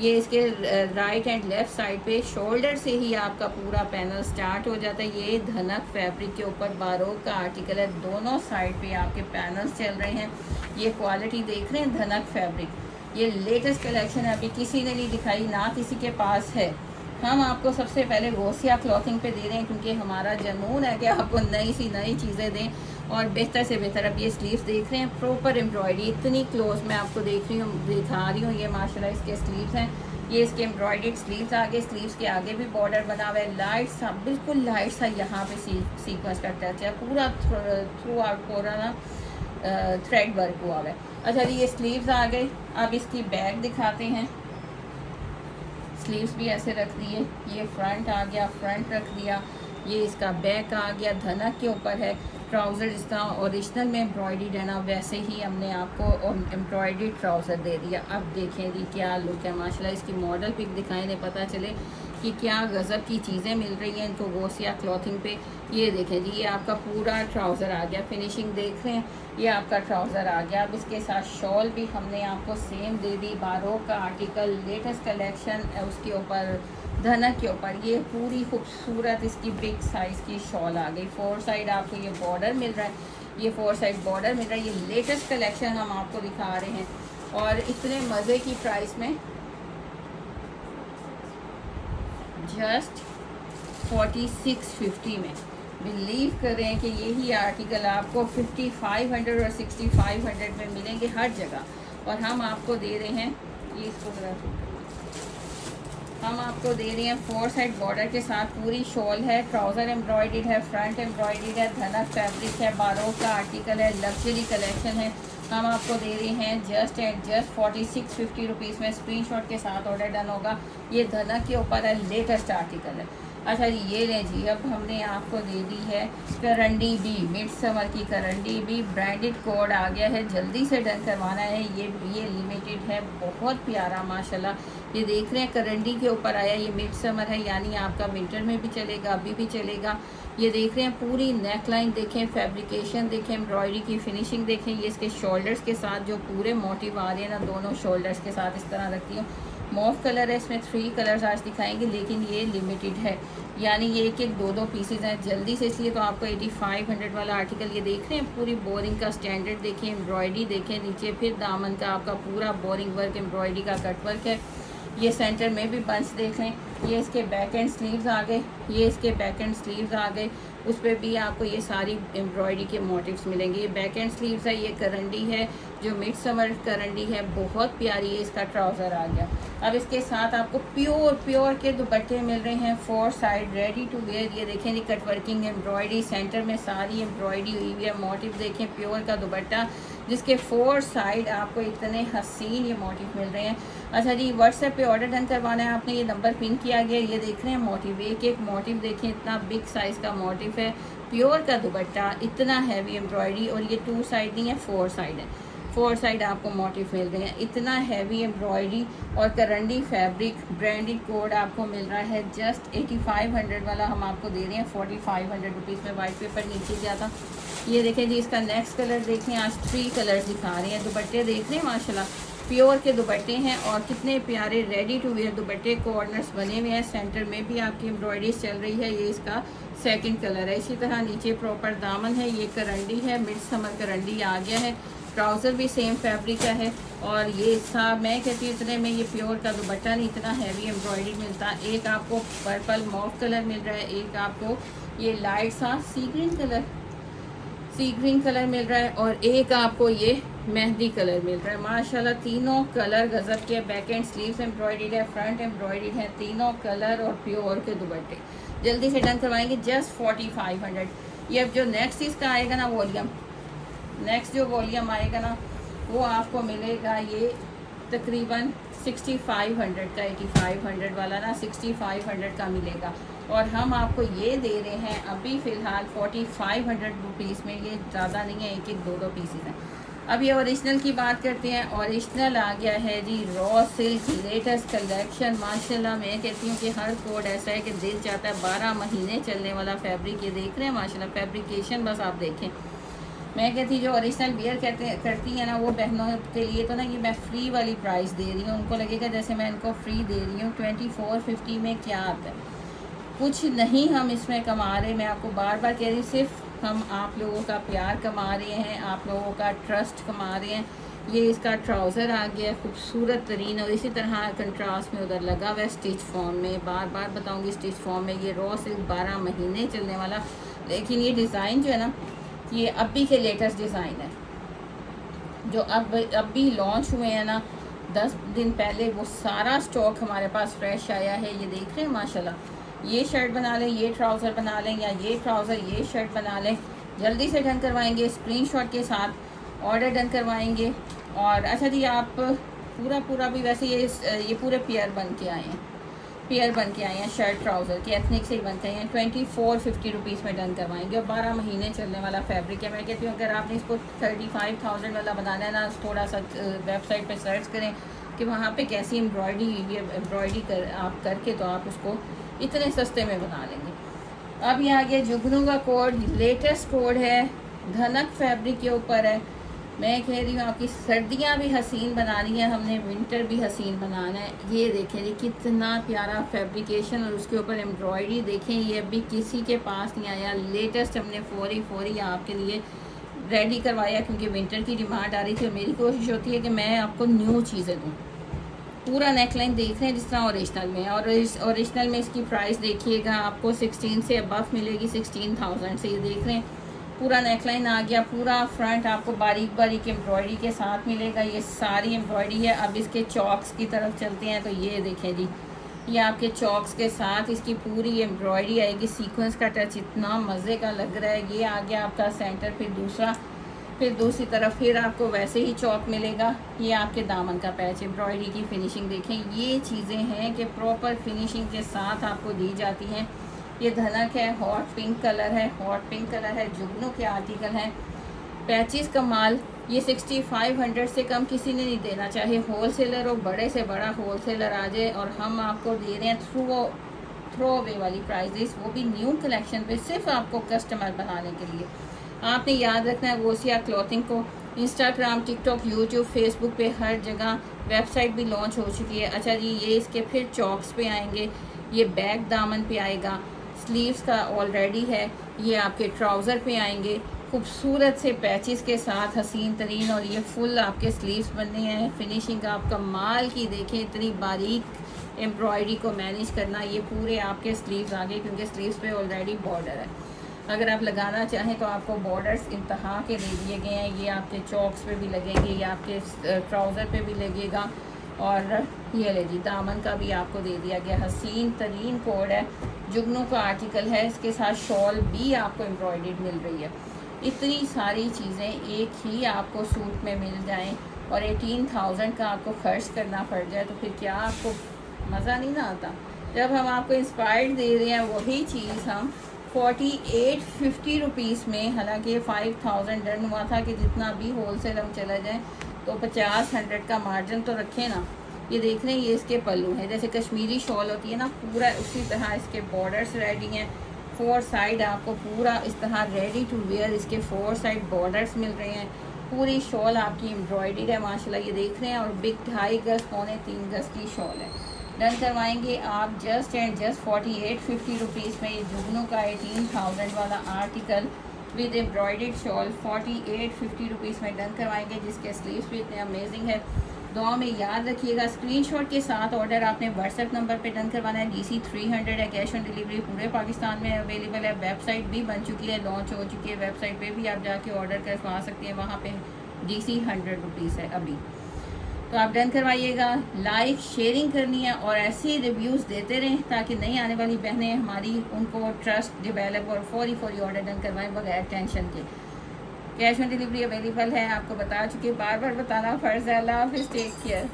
ये इसके राइट एंड लेफ़्ट साइड पे शोल्डर से ही आपका पूरा पैनल स्टार्ट हो जाता है। ये धनक फैब्रिक के ऊपर बारोक का आर्टिकल है, दोनों साइड पे आपके पैनल्स चल रहे हैं। ये क्वालिटी देख रहे हैं, धनक फैब्रिक, ये लेटेस्ट कलेक्शन है, अभी किसी ने नहीं दिखाई, ना किसी के पास है। हम आपको सबसे पहले गोसिया क्लॉथिंग पे दे रहे हैं, क्योंकि हमारा जनून है कि आपको नई चीज़ें दें, और बेहतर से बेहतर। अब ये स्लीव्स देख रहे हैं, प्रॉपर एम्ब्रॉयडरी, इतनी क्लोज मैं आपको दिखा रही हूँ। ये माशाल्लाह इसके स्लीव्स हैं, ये इसके एम्ब्रॉयडर्ड स्लीव्स आगे, स्लीव्स के आगे भी बॉर्डर बना हुआ है, लाइट सा, बिल्कुल लाइट सा यहाँ पे सीक्वेंस का टच है, पूरा थ्रू आउट पूरा ना थ्रेड वर्क हुआ है। अच्छा जी, ये स्लीव्स आ गए। अब इसकी बैक दिखाते हैं। स्लीव्स भी ऐसे रख दिए, ये फ्रंट आ गया, फ्रंट रख दिया। ये इसका बैक आ गया, धनक के ऊपर है। ट्राउज़र जिस तरह ओरिजिनल में एम्ब्रॉयडरी है ना, वैसे ही हमने आपको एम्ब्रॉयडरी ट्राउज़र दे दिया। अब देखें जी क्या लुक है माशाल्लाह। इसकी मॉडल पिक दिखाएं, इन्हें पता चले कि क्या गज़ब की चीज़ें मिल रही हैं इनको गोसिया क्लॉथिंग पे। ये देखें जी, ये आपका पूरा ट्राउज़र आ गया, फिनिशिंग देख रहे हैं, ये आपका ट्राउज़र आ गया। अब इसके साथ शॉल भी हमने आपको सेम दे दी, बारोक का आर्टिकल, लेटेस्ट कलेक्शन, उसके ऊपर धनक के ऊपर ये पूरी खूबसूरत इसकी बिग साइज़ की शॉल आ गई। 4 साइड आपको ये बॉर्डर मिल रहा है, ये 4 साइड बॉर्डर मिल रहा है। ये लेटेस्ट कलेक्शन हम आपको दिखा रहे हैं, और इतने मज़े की प्राइस में, जस्ट 4650 में। बिलीव करें कि यही आर्टिकल आपको 5500 और 6500 में मिलेंगे हर जगह। और हम आपको दे रहे हैं, ये इसको हम आपको दे रहे हैं 4 साइड बॉर्डर के साथ पूरी शॉल है, ट्राउज़र एम्ब्रॉयडर्ड है, फ्रंट एम्ब्रॉयडर्ड है, धनक फैब्रिक है, बारोक का आर्टिकल है, लग्जरी कलेक्शन है। हम आपको दे रहे हैं जस्ट 4650 रुपीज़ में। स्क्रीनशॉट के साथ ऑर्डर डन होगा। ये धनक के ऊपर है, लेटेस्ट आर्टिकल है। अच्छा जी, ये लें जी, अब हमने आपको दे दी है करंडी बी, मिड समर की करंडी बी, ब्रांडेड कोड आ गया है, जल्दी से डन करवाना है। ये लिमिटेड है, बहुत प्यारा माशाल्लाह। ये देख रहे हैं करंडी के ऊपर आया, ये मिड समर है, यानी आपका विंटर में भी चलेगा, अभी भी चलेगा। ये देख रहे हैं पूरी नेक लाइन देखें, फैब्रिकेशन देखें, एम्ब्रॉयडरी की फिनिशिंग देखें। ये इसके शोल्डर्स के साथ जो पूरे मोटिव आ रहे हैं ना, दोनों शोल्डर्स के साथ इस तरह रखती हूँ। मॉफ कलर है, इसमें 3 कलर्स आज दिखाएंगे, लेकिन ये लिमिटेड है, यानी ये एक एक दो पीसेज हैं जल्दी से, इसलिए तो आपको 8500 वाला आर्टिकल। ये देख रहे हैं पूरी बोरिंग का स्टैंडर्ड देखें, एम्ब्रॉयडरी देखें नीचे, फिर दामन का आपका पूरा बोरिंग वर्क, एम्ब्रॉयडरी का कट वर्क है। ये सेंटर में भी बंच देख लें, ये इसके बैक एंड स्लीव्स आ गए, ये इसके बैक एंड स्लीव्स आ गए, उस पर भी आपको ये सारी एम्ब्रॉयडरी के मोटिव्स मिलेंगे। ये बैक एंड स्लीव्स है, ये करंडी है जो मिड समर करंडी है, बहुत प्यारी है। इसका ट्राउज़र आ गया। अब इसके साथ आपको प्योर के दुपट्टे मिल रहे हैं, 4 साइड रेडी टू वेयर। ये देखें जी, कट वर्किंग एम्ब्रॉयडरी, सेंटर में सारी एम्ब्रॉयडरी हुई हुई है, मोटिव देखें, प्योर का दुपट्टा जिसके 4 साइड आपको इतने हसीन ये मोटिव मिल रहे हैं। अच्छा जी, व्हाट्सएप पे ऑर्डर डन करवाना है आपने, ये नंबर पिन किया गया। ये देख रहे हैं मोटिव, एक एक मोटिव देखें, इतना बिग साइज़ का मोटिव है, प्योर का दुपट्टा, इतना हैवी एम्ब्रॉयडरी, और ये 2 साइड नहीं है, 4 साइड है। 4 साइड आपको मोटिव मिल रहे हैं, इतना हैवी एम्ब्रॉयडरी और करंडी फैब्रिक, ब्रांडेड कोड आपको मिल रहा है जस्ट 8500 वाला हम आपको दे रहे हैं 4500 रुपीज़ में। वाइट पेपर नीचे ज़्यादा। ये देखें जी, इसका नेक्स्ट कलर देखें, आज 3 कलर्स दिखा रहे हैं। दुपट्टे देख रहे हैं माशाल्लाह, प्योर के दुपट्टे हैं और कितने प्यारे रेडी टू वेयर दुपट्टे, कॉर्नर्स बने हुए हैं, सेंटर में भी आपकी एम्ब्रॉयडरी चल रही है। ये इसका सेकंड कलर है। इसी तरह नीचे प्रॉपर दामन है, ये करंडी है, मिड समर करंडी आ गया है। ट्राउज़र भी सेम फैब्रिक का है, और ये साहब मैं कहती हूँ इतने में ये प्योर का दुपट्टा नहीं, इतना हैवी एम्ब्रॉयडरी मिलता। एक आपको पर्पल मॉफ कलर मिल रहा है, एक आपको ये लाइट सा सी ग्रीन कलर मिल रहा है, और एक आपको ये मेहंदी कलर मिल रहा है। माशाल्लाह तीनों कलर गजब के। बैक एंड स्लीव्स एम्ब्रॉयडरी है, फ्रंट एम्ब्रॉयडरी है, तीनों कलर और प्योर के दुपट्टे। जल्दी से डन करवाएंगे जस्ट 4500। ये अब जो नेक्स्ट इसका आएगा ना वॉल्यूम, नेक्स्ट जो वॉल्यूम आएगा ना वो आपको मिलेगा ये तकरीबन 6500 का, 8500 वाला ना 6500 का मिलेगा, और हम आपको ये दे रहे हैं अभी फ़िलहाल 4500 रुपीज़ में। ये ज़्यादा नहीं है, एक एक दो पीसेस हैं। अब ये ओरिजिनल की बात करते हैं। ओरिजिनल आ गया है जी रॉ सिल्क लेटेस्ट कलेक्शन। माशाल्लाह मैं कहती हूँ कि हर कोड ऐसा है कि दिल चाहता है 12 महीने चलने वाला फैब्रिक। ये देख रहे हैं माशाल्लाह, फैब्रिकेशन बस आप देखें। मैं कहती जो ओरिजिनल वियर करती है ना वो बहनों के लिए तो ना ये मैं फ्री वाली प्राइस दे रही हूँ। उनको लगेगा जैसे मैं इनको फ्री दे रही हूँ। 2450 में क्या आता है, कुछ नहीं हम इसमें कमा रहे। मैं आपको बार बार कह रही हूँ, सिर्फ हम आप लोगों का प्यार कमा रहे हैं, आप लोगों का ट्रस्ट कमा रहे हैं। ये इसका ट्राउज़र आ गया खूबसूरत तरीन, और इसी तरह कंट्रास्ट में उधर लगा हुआ है स्टिच फॉर्म में। बार बार बताऊँगी स्टिच फॉर्म में। ये रॉ सिल्क 12 महीने चलने वाला, लेकिन ये डिज़ाइन जो है ना ये अभी के लेटेस्ट डिज़ाइन है जो अब भी लॉन्च हुए हैं ना 10 दिन पहले, वो सारा स्टॉक हमारे पास फ्रेश आया है। ये देख रहे हैं माशाल्लाह, ये शर्ट बना लें, ये ट्राउज़र बना लें, या ये ट्राउज़र ये शर्ट बना लें। जल्दी से डन करवाएंगे, स्क्रीनशॉट के साथ ऑर्डर डन करवाएंगे। और अच्छा जी, आप पूरा भी वैसे ये पूरे पेयर बन के आए हैं, शर्ट ट्राउज़र के एथनिक से ही बनते हैं। 2450 रुपीज़ में डन करवाएंगे, और 12 महीने चलने वाला फैब्रिक है। मैं कहती हूँ अगर आपने इसको 35,000 वाला बनाना है ना, थोड़ा सा वेबसाइट पे सर्च करें कि वहाँ पे कैसी एम्ब्रॉयडरी आप करके तो आप उसको इतने सस्ते में बना लेंगे। अब ये आ गया जुगनू का कोड, लेटेस्ट कोड है, धनक फैब्रिक के ऊपर है। मैं कह रही हूँ आपकी सर्दियाँ भी हसीन बनानी है, हमने विंटर भी हसीन बनाना है। ये देखें जी कितना प्यारा फैब्रिकेशन, और उसके ऊपर एम्ब्रॉयडरी देखें, ये अभी किसी के पास नहीं आया। लेटेस्ट हमने फौरी आपके लिए रेडी करवाया, क्योंकि विंटर की डिमांड आ रही थी। और मेरी कोशिश होती है कि मैं आपको न्यू चीज़ें दूँ। पूरा नेकलाइन देख रहे हैं जिस तरह ओरिजिनल में है, और ओरिजिनल में इसकी प्राइस देखिएगा आपको 16 से अबव मिलेगी, 16,000 से। ये देख रहे हैं पूरा नेकलाइन आ गया, पूरा फ्रंट आपको बारीक एम्ब्रॉयडरी के साथ मिलेगा। ये सारी एम्ब्रॉयडरी है। अब इसके चॉक्स की तरफ चलते हैं, तो ये देखें जी, ये आपके चॉक्स के साथ इसकी पूरी एम्ब्रॉयडरी आएगी। सीक्वेंस का टच इतना मज़े का लग रहा है। ये आ गया आपका सेंटर, फिर दूसरी तरफ फिर आपको वैसे ही चौक मिलेगा। ये आपके दामन का पैच, एम्ब्रॉयडरी की फिनिशिंग देखें। ये चीज़ें हैं कि प्रॉपर फिनिशिंग के साथ आपको दी जाती हैं। ये धनक है, हॉट पिंक कलर है, हॉट पिंक कलर है, जुगनू के आर्टिकल हैं। पैचेस का माल ये 6500 से कम किसी ने नहीं देना, चाहे होलसेलर हो, बड़े से बड़ा होलसेलर आ जाए, और हम आपको दे रहे हैं थ्रो अवे वाली प्राइजेस, वो भी न्यू कलेक्शन पे, सिर्फ आपको कस्टमर बनाने के लिए। आपने याद रखना है गोसिया क्लॉथिंग को इंस्टाग्राम, टिकटॉक, यूट्यूब, फेसबुक पे हर जगह, वेबसाइट भी लॉन्च हो चुकी है। अच्छा जी, ये इसके फिर चॉक्स पे आएंगे, ये बैक दामन पे आएगा, स्लीव्स का ऑलरेडी है, ये आपके ट्राउज़र पे आएंगे खूबसूरत से पैचेस के साथ, हसीन तरीन, और ये फुल आपके स्लीव्स बनने हैं। फिनिशिंग आप कमाल की देखें, इतनी बारीक एम्ब्रॉयडरी को मैनेज करना, ये पूरे आपके स्लीव्स आगे, क्योंकि स्लीव्स पे ऑलरेडी बॉर्डर है। अगर आप लगाना चाहें तो आपको बॉर्डर्स इंतहा के दे दिए गए हैं, ये आपके चॉक्स पे भी लगेंगे, ये आपके ट्राउज़र पे भी लगेगा, और ये ले जी दामन का भी आपको दे दिया गया। हसीन तरीन कोड है, जुगनू का आर्टिकल है, इसके साथ शॉल भी आपको एम्ब्रॉयडर्ड मिल रही है। इतनी सारी चीज़ें एक ही आपको सूट में मिल जाएं और 18,000 का आपको खर्च करना पड़ जाए, तो फिर क्या आपको मज़ा नहीं ना आता। जब हम आपको इंस्पायर्ड दे रहे हैं वही चीज़ हम 4850 रुपीज़ में, हालांकि 5000 डन हुआ था कि जितना भी होलसेल हम चला जाएं तो 50-100 का मार्जिन तो रखें ना। ये देख रहे हैं, ये इसके पल्लू हैं, जैसे कश्मीरी शॉल होती है ना, पूरा उसी तरह इसके बॉर्डर्स रेडी हैं। 4 साइड आपको पूरा इस तरह रेडी टू वेयर इसके 4 साइड बॉर्डर्स मिल रहे हैं। पूरी शॉल आपकी एम्ब्रॉयडर्ड है माशाल्लाह, ये देख रहे हैं, और बिग 2.5 गज, 3 गज की शॉल है। डन करवाएंगे आप जस्ट एंड जस्ट 4850 रुपीज़ में। ये जुगनू का 18,000 वाला article with embroidered shawl 4850 rupees में डन करवाएंगे, जिसके स्लीव्स भी इतने अमेजिंग है। दुआ में याद रखिएगा, स्क्रीनशॉट के साथ ऑर्डर आपने व्हाट्सएप नंबर पे डन करवाना है। DC 300 है, कैश ऑन डिलीवरी पूरे पाकिस्तान में अवेलेबल है। वेबसाइट भी बन चुकी है, लॉन्च हो चुकी है, वेबसाइट पे भी आप जाके ऑर्डर करवा सकते हैं, वहाँ पे DC 100 रुपीज़ है अभी। तो आप डन करवाइएगा, लाइक शेयरिंग करनी है, और ऐसे ही रिव्यूज़ देते रहें ताकि नई आने वाली बहनें हमारी उनको ट्रस्ट डेवलप और फौरी ऑर्डर डन करवाएं बगैर टेंशन के। कैश ऑन डिलीवरी अवेलेबल है, आपको बता चुके, बार बार बताना फ़र्ज़ है। अल्लाह हाफ़िज़, टेक केयर।